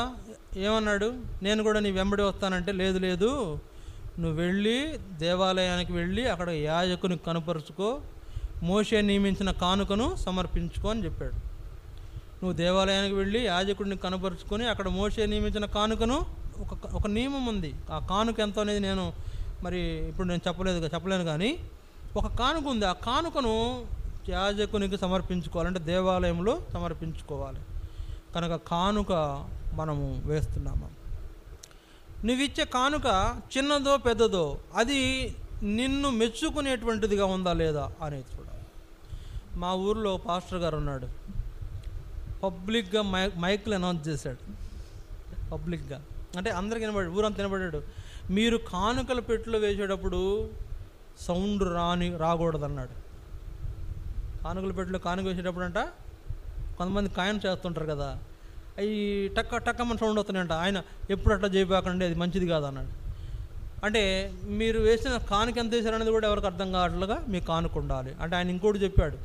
ఏమన్నాడు? నేను కూడా నీ వెంబడి వస్తానంటే, లేదు, నువ్వు వెళ్ళి దేవాలయానికి వెళ్ళి అక్కడ యాజకుని కనుపరుచుకో, మోషే నియమించిన కానుకను సమర్పించుకో అని చెప్పాడు. నువ్వు దేవాలయానికి వెళ్ళి యాజకుడిని కనపరుచుకొని అక్కడ మోషే నియమించిన కానుకను, ఒక నియమం ఉంది, ఆ కానుక ఎంత అనేది నేను మరి ఇప్పుడు నేను చెప్పలేను, కానీ ఒక కానుక ఉంది. ఆ కానుకను యాజకునికి సమర్పించుకోవాలంటే దేవాలయంలో సమర్పించుకోవాలి. కనుక కానుక మనము వేస్తున్నాము. నువ్విచ్చే కానుక చిన్నదో పెద్దదో అది నిన్ను మెచ్చుకునేటువంటిదిగా ఉందా లేదా అనేది చూడాలి. మా ఊరిలో పాస్టర్ గారు ఉన్నాడు, పబ్లిక్గా మైక్లు అనౌన్స్ చేశాడు. పబ్లిక్గా అంటే అందరికి వినబడి, ఊరంతా వినబడ్డాడు, మీరు కానుకల పెట్టెలో వేసేటప్పుడు సౌండ్ రాకూడదన్నాడు. కానుకల పెట్టెలో కానుక వేసేటప్పుడు అంట కొంతమంది కాయన చేస్తుంటారు కదా, అవి టక్కమని సౌండ్ వస్తున్నాయంట. ఆయన ఎప్పుడు అట్లా చేయబాకండి, అది మంచిది కాదు అన్నాడు. అంటే మీరు వేసిన కానుక ఎంత వేసారనేది కూడా ఎవరికి అర్థం కావట్లుగా మీ కానుక ఉండాలి. అంటే ఆయన ఇంకోటి చెప్పాడు,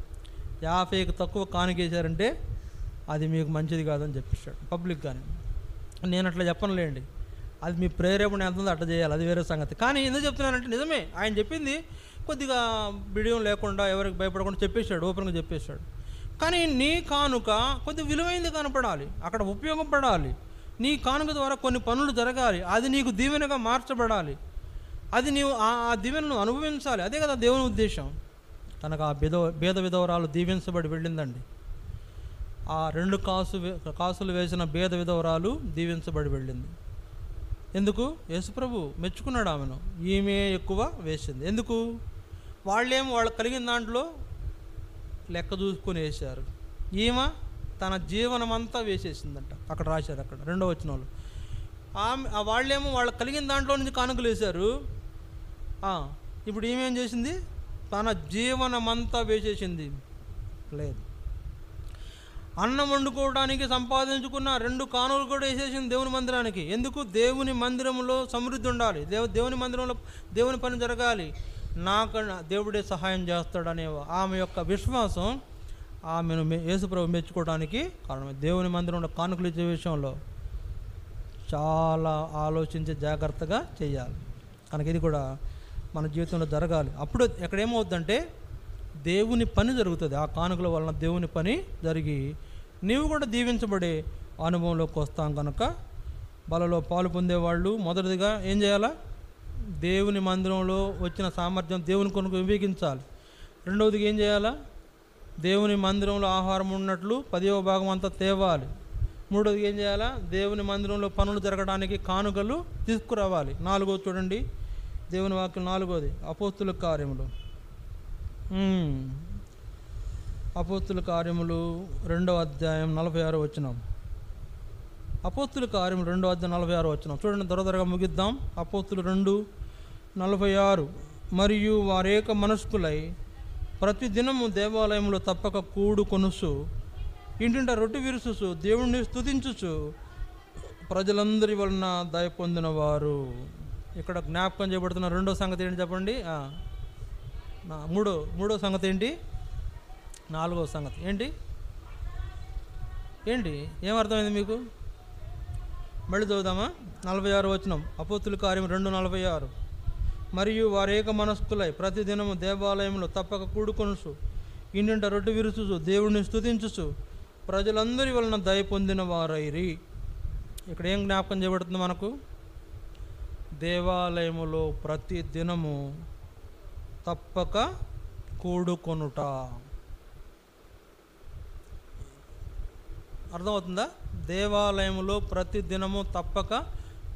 50కి తక్కువ కానుక వేసారంటే అది మీకు మంచిది కాదని చెప్పేశాడు పబ్లిక్గానే. నేను అట్లా చెప్పనులేండి, అది మీ ప్రేరేపణ ఎంత ఉందో అట్లా చేయాలి, అది వేరే సంగతి. కానీ ఎందుకు చెప్తున్నానంటే నిజమే, ఆయన చెప్పింది కొద్దిగా బిడియం లేకుండా ఎవరికి భయపడకుండా చెప్పేశాడు, ఓపెన్గా చెప్పేశాడు. కానీ నీ కానుక కొద్దిగా విలువైంది కనపడాలి, అక్కడ ఉపయోగపడాలి. నీ కానుక ద్వారా కొన్ని పనులు జరగాలి, అది నీకు దీవెనగా మార్చబడాలి, అది నీవు ఆ దీవెనను అనుభవించాలి. అదే కదా దేవుని ఉద్దేశం. కనుక ఆ భేద విధవరాలు దీవించబడి వెళ్ళిందండి. ఆ 2 కాసులు వేసిన భేద విధవరాలు దీవించబడి వెళ్ళింది. ఎందుకు? యేసుప్రభు మెచ్చుకున్నాడు ఆమెను. ఈమె ఎక్కువ వేసింది. ఎందుకు? వాళ్ళకు కలిగిన దాంట్లో లెక్క చూసుకొని వేశారు. ఈమె తన జీవనమంతా వేసేసిందంట. అక్కడ రాశారు, అక్కడ 2వ వచనంలో. వాళ్ళేమో వాళ్ళకి కలిగిన దాంట్లో నుంచి కానుకలు వేశారు. ఇప్పుడు ఈమెం చేసింది? తన జీవనమంతా వేసేసింది. లేదు, అన్నం వండుకోవడానికి సంపాదించుకున్న 2 కానుకలు కూడా వేసేసింది దేవుని మందిరానికి. ఎందుకు? దేవుని మందిరంలో సమృద్ధి ఉండాలి, దేవుని మందిరంలో దేవుని పని జరగాలి, నాకన్నా దేవుడే సహాయం చేస్తాడనే ఆమె యొక్క విశ్వాసం ఆమెను యేసుప్రభు మెచ్చుకోవడానికి కారణం. దేవుని మందిరంలో కానుకలు ఇచ్చే విషయంలో చాలా ఆలోచించి జాగ్రత్తగా చేయాలి. కనుక ఇది కూడా మన జీవితంలో జరగాలి. అప్పుడు ఎక్కడ ఏమవుద్దంటే దేవుని పని జరుగుతుంది. ఆ కానుకల వలన దేవుని పని జరిగి నీవు కూడా దీవించబడే అనుభవంలోకి వస్తాం కనుక బలలో పాలు పొందేవాళ్ళు మొదటిదిగా ఏం చేయాలా? దేవుని మందిరంలో వచ్చిన సామర్థ్యం దేవుని కొరకు వివేకించాలి. రెండవదిగా ఏం చేయాలా? దేవుని మందిరంలో ఆహారం ఉన్నట్లు 10వ భాగం అంతా తేవాలి. మూడవదిగా ఏం చేయాలా? దేవుని మందిరంలో పనులు జరగడానికి కానుకలు తీసుకురావాలి. నాలుగోది చూడండి, దేవుని వాక్యం 4వది అపోస్తుల కార్యములు. అపోస్తుల కార్యములు 2వ అధ్యాయం 46వ వచనం. అపోస్తుల కార్యములు 2వ అధ్యాయం 46వ వచనం చూడండి, త్వరగా ముగిద్దాం. అపోస్తులు 2:46 మరియు వారేక మనస్కులై ప్రతి దినము దేవాలయంలో తప్పక కూడుకొనుచు ఇంటింట రొట్టె విరుచుచు దేవుణ్ణి స్తుతించుచు ప్రజలందరి వలన దయ పొందిన వారు. ఇక్కడ జ్ఞాపకం చేయబడుతున్న రెండో సంగతి ఏంటి చెప్పండి? మూడో సంగతి ఏంటి? 4వ సంగతి ఏంటి? ఏమర్థమైంది మీకు? మళ్ళీ చదువుదామా? 46వ వచనం అపోస్తుల కార్యం 2:46 మరియు వారేక మనస్కులై ప్రతి దినము దేవాలయంలో తప్పక కూడుకొనుచు ఇంటింట రొట్టె విరుచుచు దేవుడిని స్తుతించుచు ప్రజలందరి వలన దయ పొందిన వారైరి. ఇక్కడ ఏం జ్ఞాపకం చేయబడుతుంది మనకు? దేవాలయములో ప్రతి దినము తప్పక కూడుకొనుట. అర్థమవుతుందా? దేవాలయంలో ప్రతి దినము తప్పక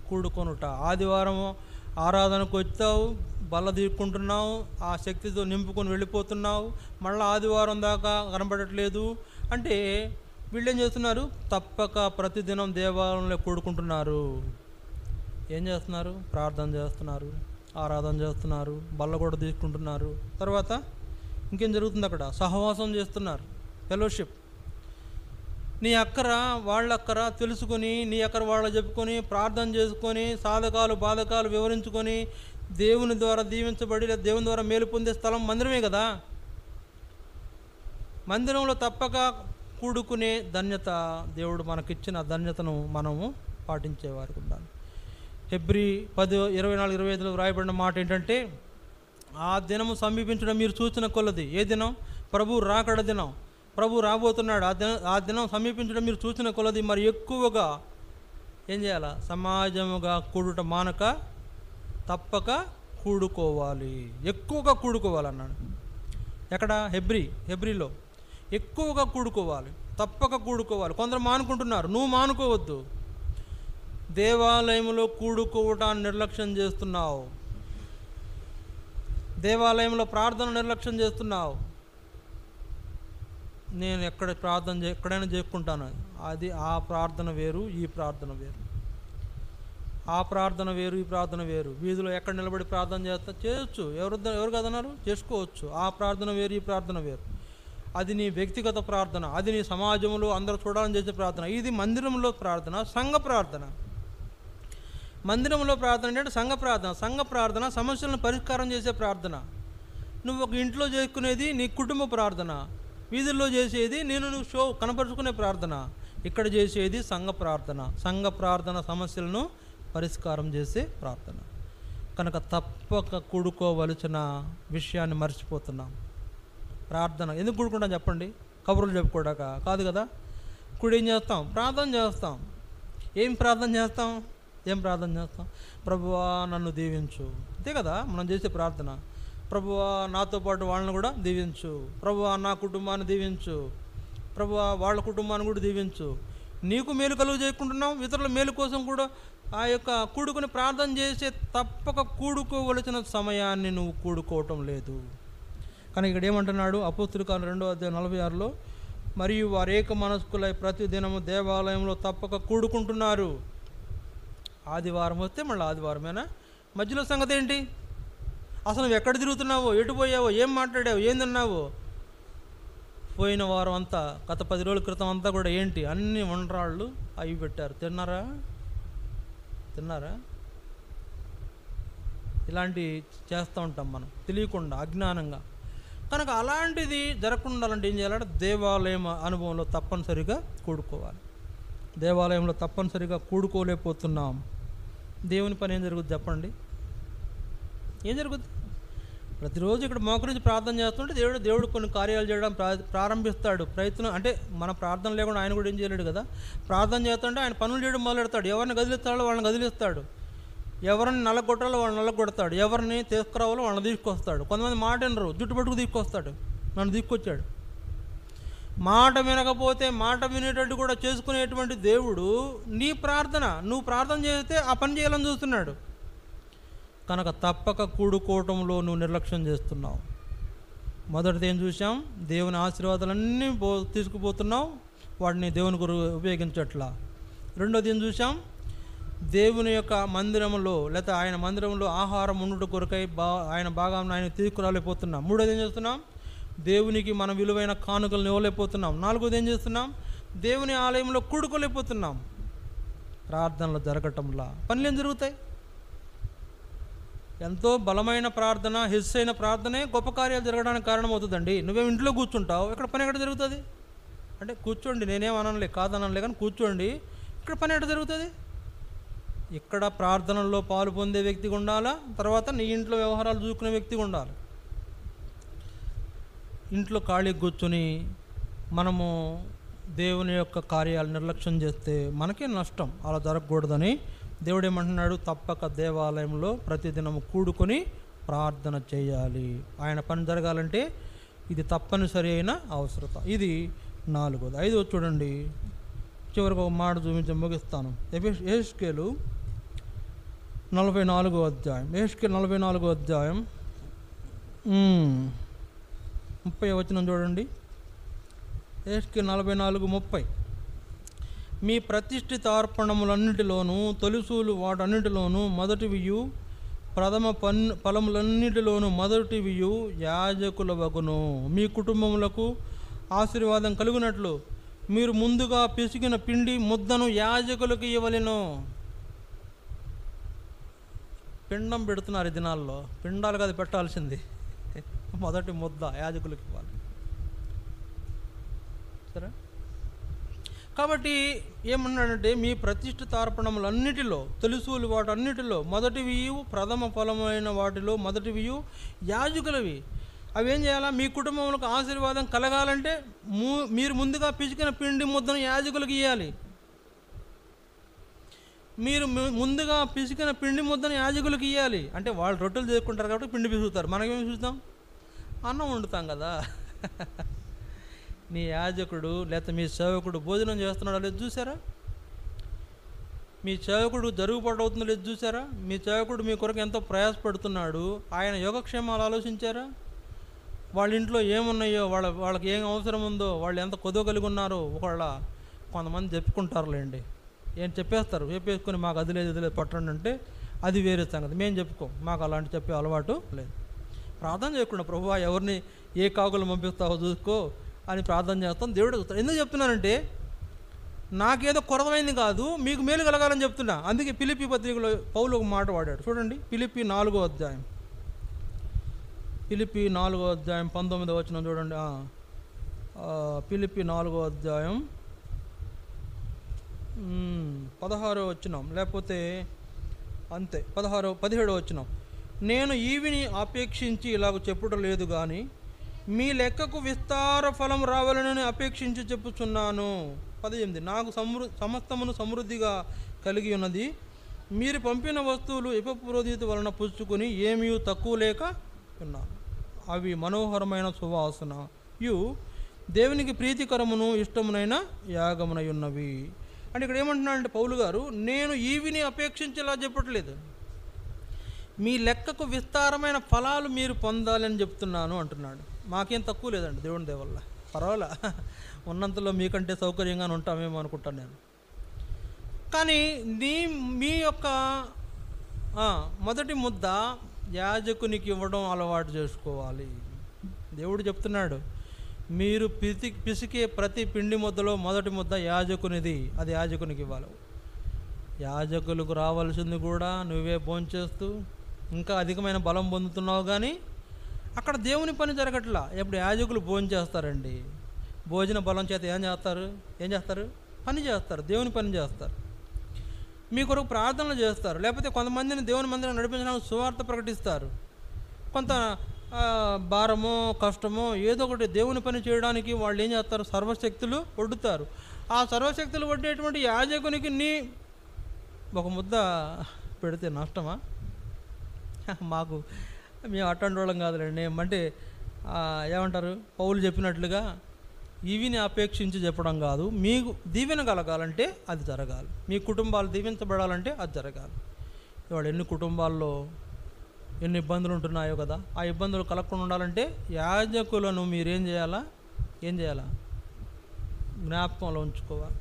కూడుకొనుట. ఆదివారం ఆరాధనకు వచ్చావు, బల్ల తీసుకుంటున్నావు, ఆ శక్తితో నింపుకొని వెళ్ళిపోతున్నావు, మళ్ళీ ఆదివారం దాకా కనబడట్లేదు అంటే వీళ్ళేం చేస్తున్నారు? తప్పక ప్రతిదినం దేవాలయంలో కూడుకుంటున్నారు. ఏం చేస్తున్నారు? ప్రార్థన చేస్తున్నారు, ఆరాధన చేస్తున్నారు, బల్ల కూడా తీసుకుంటున్నారు. తర్వాత ఇంకేం జరుగుతుంది? అక్కడ సహవాసం చేస్తున్నారు, ఫెలోషిప్. నీ అక్కర వాళ్ళ అక్కర తెలుసుకొని, నీ అక్కర వాళ్ళ చెప్పుకొని, ప్రార్థన చేసుకొని, సాధకాలు బాధకాలు వివరించుకొని దేవుని ద్వారా దీవించబడి దేవుని ద్వారా మేలు పొందే స్థలం మందిరమే కదా. మందిరంలో తప్పక కూడుకునే ధన్యత, దేవుడు మనకిచ్చిన ధన్యతను మనము పాటించేవారికి ఉండాలి. హెబ్రీ 10:24-25 వ్రాయబడిన మాట ఏంటంటే, ఆ దినము సమీపించడం మీరు చూసిన కొలది. ఏ దినం? ప్రభు రాకడ దినం. ప్రభు రాబోతున్నాడు. ఆ దినం సమీపించడం మీరు చూసిన కొలది మరి ఎక్కువగా ఏం చేయాలా? సమాజముగా కూడుట మానక తప్పక కూడుకోవాలి. ఎక్కువగా కూడుకోవాలన్నాడు. ఎక్కడ? హెబ్రీలో ఎక్కువగా కూడుకోవాలి, తప్పక కూడుకోవాలి. కొందరు మానుకుంటున్నారు, నువ్వు మానుకోవద్దు. దేవాలయంలో కూడుకోవటాన్ని నిర్లక్ష్యం చేస్తున్నావు, దేవాలయంలో ప్రార్థన నిర్లక్ష్యం చేస్తున్నావు. నేను ఎక్కడైనా చేసుకుంటాను, అది ఆ ప్రార్థన వేరు, ఈ ప్రార్థన వేరు. ఆ ప్రార్థన వేరు, ఈ ప్రార్థన వేరు. వీధిలో ఎక్కడ నిలబడి ప్రార్థన చేయొచ్చు, ఎవరు కదన్నారు, చేసుకోవచ్చు. ఆ ప్రార్థన వేరు, ఈ ప్రార్థన వేరు. అది నీ వ్యక్తిగత ప్రార్థన, అది నీ సమాజంలో అందరూ చూడాలని చేసే ప్రార్థన. ఇది మందిరంలో ప్రార్థన, సంఘ ప్రార్థన. మందిరంలో ప్రార్థన అంటే సంఘ ప్రార్థన సమస్యలను పరిష్కారం చేసే ప్రార్థన. నువ్వు ఒక ఇంట్లో చేసుకునేది నీ కుటుంబ ప్రార్థన, వీధుల్లో చేసేది నువ్వు షో కనపరుచుకునే ప్రార్థన. ఇక్కడ చేసేది సంఘ ప్రార్థన సమస్యలను పరిష్కారం చేసే ప్రార్థన. కనుక తప్పక కూడుకోవలసిన విషయాన్ని మర్చిపోతున్నాం. ప్రార్థన ఎందుకు కూడుకుంటాం చెప్పండి? కబుర్లు చెప్పుకోడాక కాదు కదా. ఏం చేస్తాం? ప్రార్థన చేస్తాం. ఏం ప్రార్థన చేస్తాం? ప్రభువా నన్ను దీవించు, అంతే కదా మనం చేసే ప్రార్థన. ప్రభువా నాతో పాటు వాళ్ళని కూడా దీవించు, ప్రభువా నా కుటుంబాన్ని దీవించు, ప్రభువా వాళ్ళ కుటుంబాన్ని కూడా దీవించు. నీకు మేలు కలుగు చేయకుంటున్నావు, ఇతరుల మేలు కోసం కూడా ఆ యొక్క కూడుకుని ప్రార్థన చేసే తప్పక కూడుకోవలసిన సమయాన్ని నువ్వు కూడుకోవటం లేదు. కానీ ఇక్కడ ఏమంటున్నాడు? అపోస్తుల కార్యం 2:46 మరియు వారేక మనస్కులై ప్రతి దినము దేవాలయంలో తప్పక కూడుకుంటున్నారు. ఆదివారం వస్తే మళ్ళీ ఆదివారమేనా? మధ్యలో సంగతి ఏంటి? అసలు నువ్వు ఎక్కడ తిరుగుతున్నావో, ఎటు పోయావో, ఏం మాట్లాడావు, ఏం తిన్నావో? పోయిన వారం అంతా, గత 10 రోజుల క్రితం అంతా కూడా ఏంటి? అన్ని వంటరాళ్ళు అవి పెట్టారు. తిన్నారా? ఇలాంటి చేస్తూ ఉంటాం మనం తెలియకుండా, అజ్ఞానంగా. కనుక అలాంటిది జరగకుండా ఏం చేయాలంటే దేవాలయం అనుభవంలో తప్పనిసరిగా కూడుకోవాలి. దేవాలయంలో తప్పనిసరిగా కూడుకోలేకపోతున్నాం. దేవుని పని ఏం జరుగుద్ది చెప్పండి? ఏం జరుగుద్ది? ప్రతిరోజు ఇక్కడ మోకరించి ప్రార్థన చేస్తుంటే దేవుడు కొన్ని కార్యాలు చేయడం ప్రారంభిస్తాడు. ప్రయత్నం అంటే మన ప్రార్థన లేకుండా ఆయన కూడా ఏం చేయలేడు కదా. ప్రార్థన చేస్తుంటే ఆయన పనులు చేయడం మొదలెడతాడు. ఎవరిని గదిలిస్తాడో వాళ్ళని గదిలిస్తాడు, ఎవరిని నల్లగొట్టాలో వాళ్ళని నల్లగొడతాడు, ఎవరిని తీసుకురావాలో వాళ్ళని తీసుకొస్తాడు. కొంతమంది మాట వినరు, జుట్టు పట్టుకు తీసుకొస్తాడు. నన్ను తీసుకొచ్చాడు. మాట వినకపోతే మాట వినేటట్టు కూడా చేసుకునేటువంటి దేవుడు నీ ప్రార్థన, నువ్వు ప్రార్థన చేస్తే ఆ పని చేయాలని చూస్తున్నాడు. కనుక తప్పక కూడుకోవటంలో నువ్వు నిర్లక్ష్యం చేస్తున్నావు. మొదటిది ఏం చూసాం? దేవుని ఆశీర్వాదాలన్నీ తీసుకుపోతున్నావు, వాటిని దేవుని కొరకు ఉపయోగించట్లా. రెండోది ఏం చూసాం? దేవుని యొక్క మందిరంలో లేకపోతే ఆయన మందిరంలో ఆహారం ఉండుట కొరకై ఆయన భాగం ఆయన తీసుకురాలేకపోతున్నాం. మూడోది ఏం చేస్తున్నాం? దేవునికి మన విలువైన కానుకలను ఇవ్వలేకపోతున్నాం. నాలుగోది ఏం చేస్తున్నాం? దేవుని ఆలయంలో కూడుకోలేకపోతున్నాం. ప్రార్థనలు జరగటంలా పనులు ఏం జరుగుతాయి? ఎంతో బలమైన ప్రార్థన, హెస్సైన ప్రార్థనే గొప్ప కార్యాలు జరగడానికి కారణమవుతుందండి. నువ్వేం ఇంట్లో కూర్చుంటావు, ఇక్కడ పని ఎక్కడ జరుగుతుంది? అంటే కూర్చోండి, నేనేం అనలే, కాదనలే, కానీ కూర్చోండి, ఇక్కడ పని ఎక్కడ జరుగుతుంది? ఇక్కడ ప్రార్థనల్లో పాలు పొందే వ్యక్తిగా ఉండాలా, తర్వాత నీ ఇంట్లో వ్యవహారాలు చూసుకునే వ్యక్తిగా ఉండాలి. ఇంట్లో ఖాళీకి కూర్చొని మనము దేవుని యొక్క కార్యాలు నిర్లక్ష్యం చేస్తే మనకే నష్టం. అలా జరగకూడదని దేవుడు ఏమంటున్నాడు? తప్పక దేవాలయంలో ప్రతిదినము కూడుకొని ప్రార్థన చేయాలి. ఆయన పని జరగాలంటే ఇది తప్పనిసరి అయిన అవసరత. ఇది నాలుగోది. ఐదోది చూడండి, చివరికి ఒక మాట చూపించి ముగిస్తాను. యెహెజ్కేలు 44వ అధ్యాయం. యెహెజ్కేలు 44వ అధ్యాయం 30వ వచనం చూడండి. యెహెజ్కేలు 44:30. మీ ప్రతిష్ఠిత అర్పణములన్నిటిలోనూ తొలిసూలు వాటన్నిటిలోనూ మొదటివియు ప్రథమ ఫలములన్నిటిలోనూ మొదటివియు యాజకుల వగును. మీ కుటుంబములకు ఆశీర్వాదం కలుగునట్లు మీరు ముందుగా పిసికిన పిండి ముద్దను యాజకులకు ఇవ్వలేను. పిండం పెడుతున్నారు ఈ దినాల్లో. పిండాలు కదా పెట్టాల్సింది, మొదటి ముద్ద యాజకులకు ఇవ్వాలి. సరే, కాబట్టి ఏమన్నాడంటే మీ ప్రతిష్ఠిత అర్పణములన్నిటిలో తొలిసూలు వాటన్నిటిలో మొదటివియు ప్రథమ ఫలమైన వాటిలో మొదటివియు యాజకులవి. అవి ఏం చేయాలా? మీ కుటుంబంలో ఆశీర్వాదం కలగాలంటే మీరు ముందుగా పిసికిన పిండి ముద్దను యాజకులకు ఇవ్వాలి. మీరు ముందుగా పిసికిన పిండి ముద్దను యాజకులకు ఇవ్వాలి. అంటే వాళ్ళు రొట్టెలు చేసుకుంటారు కాబట్టి పిండి పిసుకుతారు. మనమేమి చూస్తాం? అన్నం వండుతాం కదా. నీ యాజకుడు లేకపోతే మీ సేవకుడు భోజనం చేస్తున్నాడో లేదు చూసారా? మీ సేవకుడు జరుగుబాటు అవుతుందో లేదు చూసారా? మీ సేవకుడు మీ కొరకు ఎంతో ప్రయాసపడుతున్నాడు. ఆయన యోగక్షేమాలు ఆలోచించారా? వాళ్ళ ఇంట్లో ఏమున్నాయో, వాళ్ళకి ఏం అవసరం ఉందో, వాళ్ళు ఎంత కొద్దు కలిగి ఉన్నారో ఒకవేళ కొంతమంది చెప్పుకుంటారులేండి. ఏం చెప్పేసుకొని మాకు అది లేదు పట్టండి అంటే అది వేరే సంగతి. మేము చెప్పుకోం, మాకు అలాంటి చెప్పే అలవాటు లేదు. ప్రార్థన చేయకుండా ప్రభువా ఎవరిని ఏ కాకులు పంపిస్తావో చూసుకో అని ప్రార్థన చేస్తాం. దేవుడు చూస్తాడు. ఎందుకు చెప్తున్నానంటే నాకేదో కొరతమైంది కాదు, మీకు మేలు కలగాలని చెప్తున్నా. అందుకే ఫిలిప్పీ పత్రికలో పౌలు ఒక మాట వాడాడు చూడండి. ఫిలిప్పీ 4వ అధ్యాయం 19వ వచనం చూడండి. ఫిలిప్పీ 4వ అధ్యాయం 16వ వచనం, లేకపోతే అంతే 17వ వచనం. నేను ఈవిని అపేక్షించి ఇలాగ చెప్పుట లేదు కానీ మీ లెక్కకు విస్తార ఫలం రావాలని అపేక్షించి చెప్పుచున్నాను. 18. నాకు సమస్తమును సమృద్ధిగా కలిగి ఉన్నది. మీరు పంపిన వస్తువులు ఎపఫ్రోదితు వలన పుచ్చుకొని ఏమీ తక్కువ లేక ఉన్నాను. అవి మనోహరమైన సువాసన దేవునికి ప్రీతికరమును ఇష్టమునైన యాగమునై ఉన్నవి. అంటే ఇక్కడ ఏమంటున్నాడంటే పౌలు గారు, నేను ఈవిని అపేక్షించేలా చెప్పట్లేదు, మీ లెక్కకు విస్తారమైన ఫలాలు మీరు పొందాలని చెప్తున్నాను అంటున్నాడు. మాకేం తక్కువ లేదండి దేవుని దయ వల్ల, పర్వాలే, ఉన్నంతలో మీకంటే సౌకర్యంగానే ఉంటామేమో అనుకుంటాను నేను. కానీ మీ యొక్క మొదటి ముద్ద యాజకునికి ఇవ్వడం అలవాటు చేసుకోవాలి. దేవుడు చెప్తున్నాడు, మీరు పిసికే ప్రతి పిండి ముద్దలో మొదటి ముద్ద యాజకునిది, అది యాజకునికి ఇవ్వాలి. యాజకులకు రావాల్సింది కూడా నువ్వే భోంచేస్తూ ఇంకా అధికమైన బలం పొందుతున్నావు. కానీ అక్కడ దేవుని పని జరగట్లా. ఎప్పుడు యాజకులు భోంచేస్తారండి, భోజన బలం చేత ఏం చేస్తారు? పని చేస్తారు, దేవుని పని చేస్తారు, మీ కొరకు ప్రార్థనలు చేస్తారు, లేకపోతే కొంతమందిని దేవుని మందిరం నడిపించడానికి సువార్త ప్రకటిస్తారు, కొంత భారమో కష్టమో ఏదో ఒకటి దేవుని పని చేయడానికి వాళ్ళు ఏం చేస్తారు, సర్వశక్తులు వడ్డుతారు. ఆ సర్వశక్తులు వడ్డేటువంటి యాజకునికి ఒక ముద్ద పెడితే నష్టమా? మాకు మేము అట్టంటి వాళ్ళం కాదులేండి. అంటే ఏమంటారు, పౌలు చెప్పినట్లుగా ఇవిని అపేక్షించి చెప్పడం కాదు. మీకు దీవెన కలగాలంటే అది జరగాలి, మీ కుటుంబాలు దీవించబడాలంటే అది జరగాలి. ఇవాళ ఎన్ని కుటుంబాల్లో ఎన్ని ఇబ్బందులు ఉంటున్నాయో కదా, ఆ ఇబ్బందులు కలగకుండా ఉండాలంటే యాజకులను మీరేం చేయాలా, జ్ఞాపకంలో ఉంచుకోవాలి.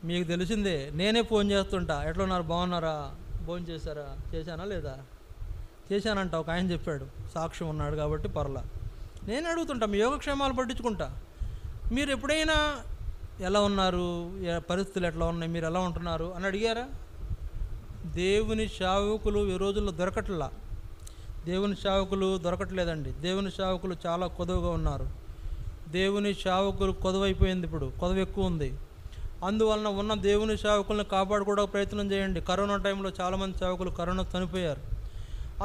మీకు తెలిసిందే, నేనే ఫోన్ చేస్తుంటా, ఎట్లున్నారు, బాగున్నారా, భోజనం చేశారా, చేశానా లేదా, చేశానంట ఒక ఆయన చెప్పాడు, సాక్ష్యం ఉన్నాడు కాబట్టి పర్లా. నేను అడుగుతుంటా, మీ యోగక్షేమాలు పట్టించుకుంటా. మీరు ఎప్పుడైనా ఎలా ఉన్నారు, పరిస్థితులు ఎట్లా ఉన్నాయి, మీరు ఎలా ఉంటున్నారు అని అడిగారా? దేవుని సేవకులు ఈ రోజుల్లో దేవుని సేవకులు దొరకట్లేదండి. దేవుని సేవకులు చాలా కొదువుగా ఉన్నారు. దేవుని సేవకులు కొదువైపోయింది, ఇప్పుడు కొదువు ఎక్కువ ఉంది. అందువలన ఉన్న దేవుని సేవకులను కాపాడుకోవడానికి ప్రయత్నం చేయండి. కరోనా టైంలో చాలామంది సేవకులు కరోనా చనిపోయారు.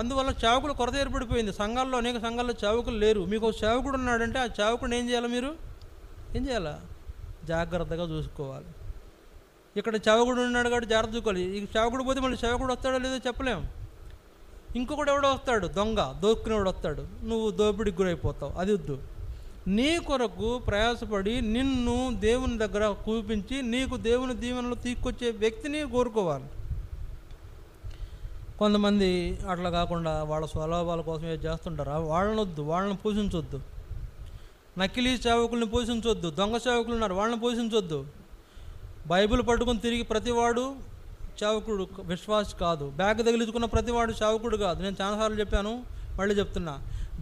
అందువల్ల సేవకులు కొరత ఏర్పడిపోయింది. సంఘాల్లో అనేక సంఘాల్లో సేవకులు లేరు. మీకు ఒక సేవకుడు ఉన్నాడంటే ఆ సేవకుడిని ఏం చేయాలి, మీరు ఏం చేయాలా, జాగ్రత్తగా చూసుకోవాలి. ఇక్కడ సేవకుడు ఉన్నాడు కాబట్టి జాగ్రత్త చూసుకోవాలి. ఈ సేవకుడు పోతే మళ్ళీ సేవకుడు వస్తాడో లేదో చెప్పలేము. ఇంకొకటి ఎవడో వస్తాడు, దొంగ దోక్కునేవాడు వస్తాడు, నువ్వు దోపిడికి గురైపోతావు. అది వద్దు. నీ కొరకు ప్రయాసపడి నిన్ను దేవుని దగ్గర కూపించి నీకు దేవుని దీవెనలు తీసుకొచ్చే వ్యక్తిని కోరుకోవాలి. కొంతమంది అట్లా కాకుండా వాళ్ళ స్వలాభాల కోసం ఏది చేస్తుంటారా, వాళ్ళని పోషించొద్దు. నకిలీ సేవకుల్ని పోషించొద్దు. దొంగ సేవకులు ఉన్నారు, వాళ్ళని పోషించొద్దు. బైబిల్ పట్టుకుని తిరిగి ప్రతివాడు సేవకుడు, విశ్వాసి కాదు. బ్యాగ్ తగిలించుకున్న ప్రతివాడు సేవకుడు కాదు. నేను చాలాసార్లు చెప్పాను, మళ్ళీ చెప్తున్నా.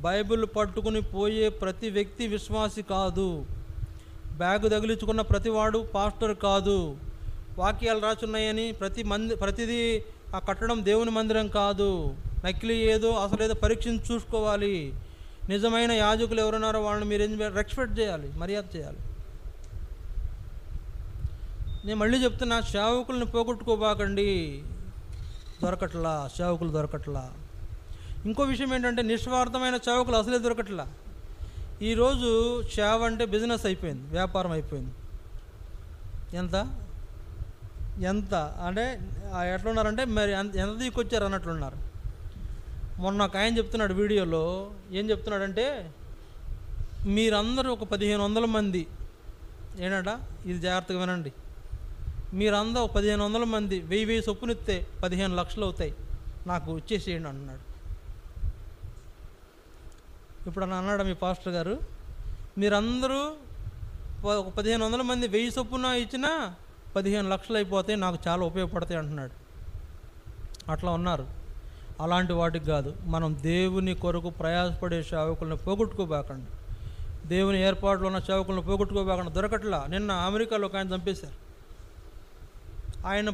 బైబిల్ పట్టుకుని పోయే ప్రతి వ్యక్తి విశ్వాసి కాదు. బ్యాగ్ తగిలించుకున్న ప్రతివాడు పాస్టర్ కాదు. వాక్యాలు రాసున్నాయని ప్రతిదీ ఆ కట్టడం దేవుని మందిరం కాదు. నకిలీ ఏదో అసలేదో పరీక్షించి చూసుకోవాలి. నిజమైన యాజకులు ఎవరున్నారో వాళ్ళని మీరు రెస్పెక్ట్ చేయాలి, మర్యాద చేయాలి. నేను మళ్ళీ చెప్తున్నా, సేవకుల్ని పోగొట్టుకోబాకండి. సేవకులు దొరకట్లా. ఇంకో విషయం ఏంటంటే, నిస్వార్థమైన సేవకులు అసలే దొరకట్లా. ఈరోజు సేవ అంటే బిజినెస్ అయిపోయింది, వ్యాపారం అయిపోయింది. ఎంత అంటే ఎట్లున్నారంటే మరి ఎంత దిక్కొచ్చారు అన్నట్లున్నారు. మొన్న ఒక ఆయన చెప్తున్నాడు వీడియోలో, ఏం చెప్తున్నాడంటే, మీరందరూ ఒక 1500 మంది ఏంటంట, ఇది జాగ్రత్తగా వినండి, మీరందరూ 1500 మంది 1000 చొప్పునిస్తే 15 లక్షలు అవుతాయి, నాకు ఇచ్చేసేయండి అన్నాడు. ఇప్పుడు అన్నాడు మీ పాస్టర్ గారు, మీరందరూ ఒక 1500 మంది 1000 చొప్పున ఇచ్చినా 15 లక్షలు అయిపోతాయి, నాకు చాలా ఉపయోగపడతాయి అంటున్నాడు. అట్లా ఉన్నారు. అలాంటి వాటికి కాదు, మనం దేవుని కొరకు ప్రయాసపడే సేవకులను పోగొట్టుకోబాకండి. దేవుని ఏర్పాట్లు ఉన్న సేవకులను పోగొట్టుకోబాకండి. దొరకట్లా. నిన్న అమెరికాలో ఒక ఆయన చంపేశారు. ఆయన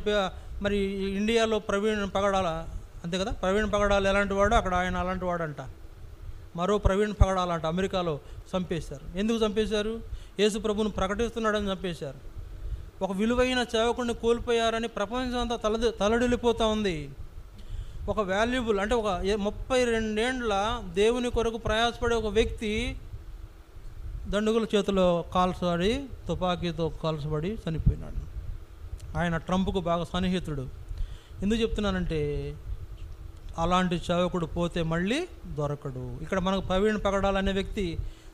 మరి ఇండియాలో ప్రవీణ్ పగడాల, అంతే కదా, ప్రవీణ్ పగడాల ఎలాంటి వాడు, అక్కడ ఆయన అలాంటి వాడంట. మరో ప్రవీణ్ పగడాలంట అమెరికాలో చంపేశారు. ఎందుకు చంపేశారు? యేసు ప్రభువును ప్రకటిస్తున్నాడని చంపేశారు. ఒక విలువైన సేవకుడిని కోల్పోయారని ప్రపంచం అంతా తలడిల్లిపోతూ ఉంది. ఒక వాల్యుబుల్ అంటే ఒక 32 ఏండ్ల దేవుని కొరకు ప్రయాసపడే ఒక వ్యక్తి దండుగుల చేతిలో కాల్చబడి, తుపాకీతో కాల్చబడి చనిపోయినాడు. ఆయన ట్రంప్కు బాగా సన్నిహితుడు. ఎందుకు చెప్తున్నానంటే, అలాంటి సేవకుడు పోతే మళ్ళీ దొరకడు. ఇక్కడ మనకు ప్రవీణ్ పగడాలనే వ్యక్తి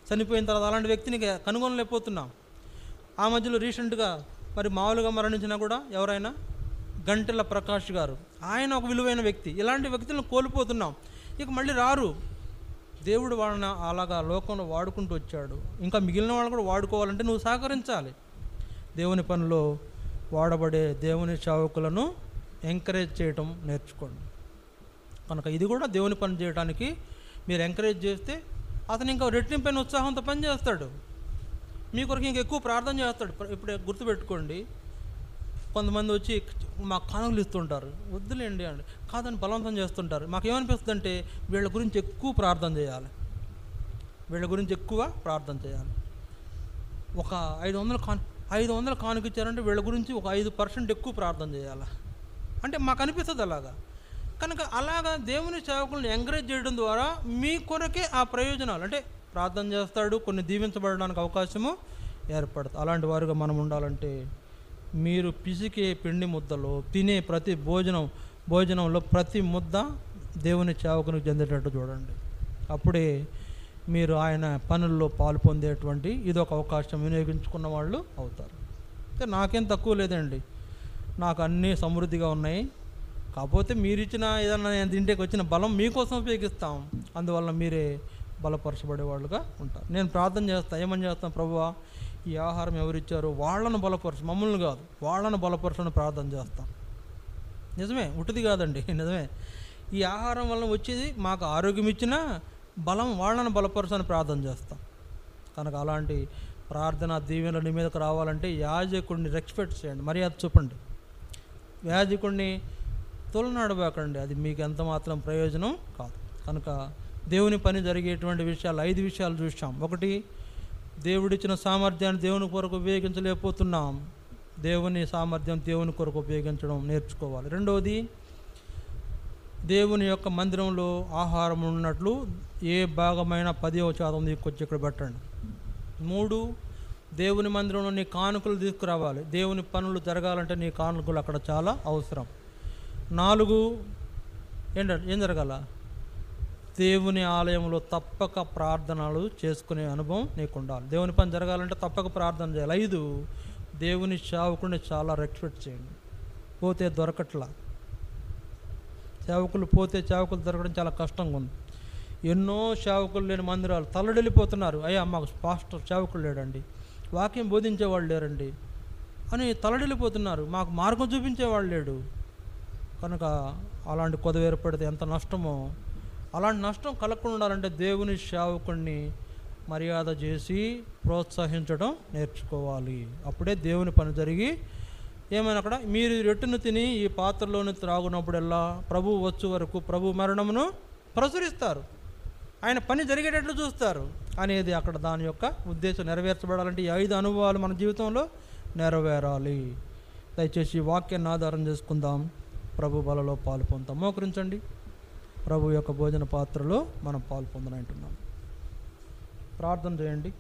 చనిపోయిన తర్వాత అలాంటి వ్యక్తిని కనుగొనలేకపోతున్నాం. ఆ మధ్యలో రీసెంట్గా మరి మామూలుగా మరణించినా కూడా ఎవరైనా గంటెల ప్రకాష్ గారు, ఆయన ఒక విలువైన వ్యక్తి. ఇలాంటి వ్యక్తులను కోల్పోతున్నాం. ఇక మళ్ళీ రారు. దేవుడు వాళ్ళని అలాగా లోకంలో వాడుకుంటూ వచ్చాడు. ఇంకా మిగిలిన వాళ్ళు కూడా వాడుకోవాలంటే నువ్వు సహకరించాలి. దేవుని పనిలో వాడబడే దేవుని సేవకులను ఎంకరేజ్ చేయటం నేర్చుకోండి. కనుక ఇది కూడా దేవుని పని చేయడానికి మీరు ఎంకరేజ్ చేస్తే అతను ఇంకా రెట్టింపైన ఉత్సాహంతో పని చేస్తాడు. మీ కొరకు ఇంకా ఎక్కువ ప్రార్థన చేస్తాడు. ఇప్పుడు గుర్తుపెట్టుకోండి, కొంతమంది వచ్చి మాకు కానుకలు ఇస్తుంటారు, వద్దులేండి అండి కాదని బలవంతం చేస్తుంటారు. మాకేమనిపిస్తుంది అంటే వీళ్ళ గురించి ఎక్కువ ప్రార్థన చేయాలి, ఒక 500 కానుక ఇచ్చారంటే వీళ్ళ గురించి ఒక 5% ఎక్కువ ప్రార్థన చేయాలి అంటే మాకు అనిపిస్తుంది అలాగా. కనుక అలాగా దేవుని సేవకులను ఎంకరేజ్ చేయడం ద్వారా మీ కొరకే ఆ ప్రయోజనాలు, అంటే ప్రార్థన చేస్తాడు, కొన్ని దీవించబడడానికి అవకాశము ఏర్పడుతుంది. అలాంటి వారుగా మనం ఉండాలంటే మీరు పిసికే పిండి ముద్దలో తినే ప్రతి భోజనంలో ప్రతి ముద్ద దేవుని సేవకునికి చెందేటట్టు చూడండి. అప్పుడే మీరు ఆయన పనుల్లో పాలు పొందేటువంటి ఇదొక అవకాశం వినియోగించుకున్న వాళ్ళు అవుతారు. అంటే నాకేం తక్కువ లేదండి, నాకు అన్నీ సమృద్ధిగా ఉన్నాయి. కాకపోతే మీరు ఇచ్చిన ఏదన్నా నేను తింటేకి వచ్చిన బలం మీకోసం ఉపయోగిస్తాం, అందువల్ల మీరే బలపరచబడేవాళ్ళుగా ఉంటారు. నేను ప్రార్థన చేస్తాను, ఏమని చేస్తాను, ప్రభువా ఈ ఆహారం ఎవరిచ్చారో వాళ్ళను బలపరచు, మమ్మల్ని కాదు వాళ్ళను బలపరచని ప్రార్థన చేస్తాం. నిజమే, ఉట్టిది కాదండి, నిజమే. ఈ ఆహారం వలన వచ్చేది మాకు ఆరోగ్యం ఇచ్చినా బలం వాళ్ళను బలపరచని ప్రార్థన చేస్తాం. కనుక అలాంటి ప్రార్థన దీవెనలు నీ మీదకు రావాలంటే యాజకుడిని రెస్పెక్ట్ చేయండి, మర్యాద చూపండి. యాజకుడిని తొలనాడబాకండి, అది మీకు ఎంత మాత్రం ప్రయోజనం కాదు. కనుక దేవుని పని జరిగేటువంటి విషయాలు 5 విషయాలు చూసాం. ఒకటి, దేవుడిచ్చిన సామర్థ్యాన్ని దేవుని కొరకు ఉపయోగించలేకపోతున్నాం, దేవుని సామర్థ్యం దేవుని కొరకు ఉపయోగించడం నేర్చుకోవాలి. రెండవది, దేవుని యొక్క మందిరంలో ఆహారం ఉన్నట్లు ఏ భాగమైన 10% తీసుకొచ్చి ఇక్కడ పెట్టండి. 3, దేవుని మందిరంలో నీ కానుకలు తీసుకురావాలి, దేవుని పనులు జరగాలంటే నీ కానుకలు అక్కడ చాలా అవసరం. 4, ఏం జరగాల, దేవుని ఆలయంలో తప్పక ప్రార్థనలు చేసుకునే అనుభవం నీకు ఉండాలి. దేవుని పని జరగాలంటే తప్పక ప్రార్థన చేయాలి. 5, దేవుని సేవకుడిని చాలా రెస్పెక్ట్ చేయండి. పోతే దొరకట్లా, సేవకులు దొరకడం చాలా కష్టంగా ఉంది. ఎన్నో సేవకులు లేని మందిరాలు తల్లడిల్లిపోతున్నారు. అయ్యా మాకు పాస్టర్ సేవకులు లేడండి, వాక్యం బోధించేవాళ్ళు లేరండి అని తల్లడిల్లిపోతున్నారు, మాకు మార్గం చూపించేవాళ్ళు లేడు. కనుక అలాంటి కొదవ ఏర్పడితే ఎంత నష్టమో. అలాంటి నష్టం కలగకుండా ఉండాలంటే దేవుని సేవకుడిని మర్యాద చేసి ప్రోత్సహించడం నేర్చుకోవాలి. అప్పుడే దేవుని పని జరిగి ఏమైనా అక్కడ మీరు రొట్టెను తిని ఈ పాత్రలోని త్రాగునప్పుడల్లా ప్రభువు వచ్చు వరకు ప్రభు మరణమును ప్రచురిస్తారు, ఆయన పని జరిగేటట్లు చూస్తారు అనేది అక్కడ దాని యొక్క ఉద్దేశం నెరవేర్చబడాలంటే ఈ 5 అనుభవాలు మన జీవితంలో నెరవేరాలి. దయచేసి ఈ వాక్యాన్ని ఆధారం చేసుకుందాం, ప్రభు బలలో పాలు పొందుతాం. మోకరించండి, ప్రభు యొక్క భోజన పాత్రలో మనం పాలు పొందనంటున్నాం. ప్రార్థన చేయండి.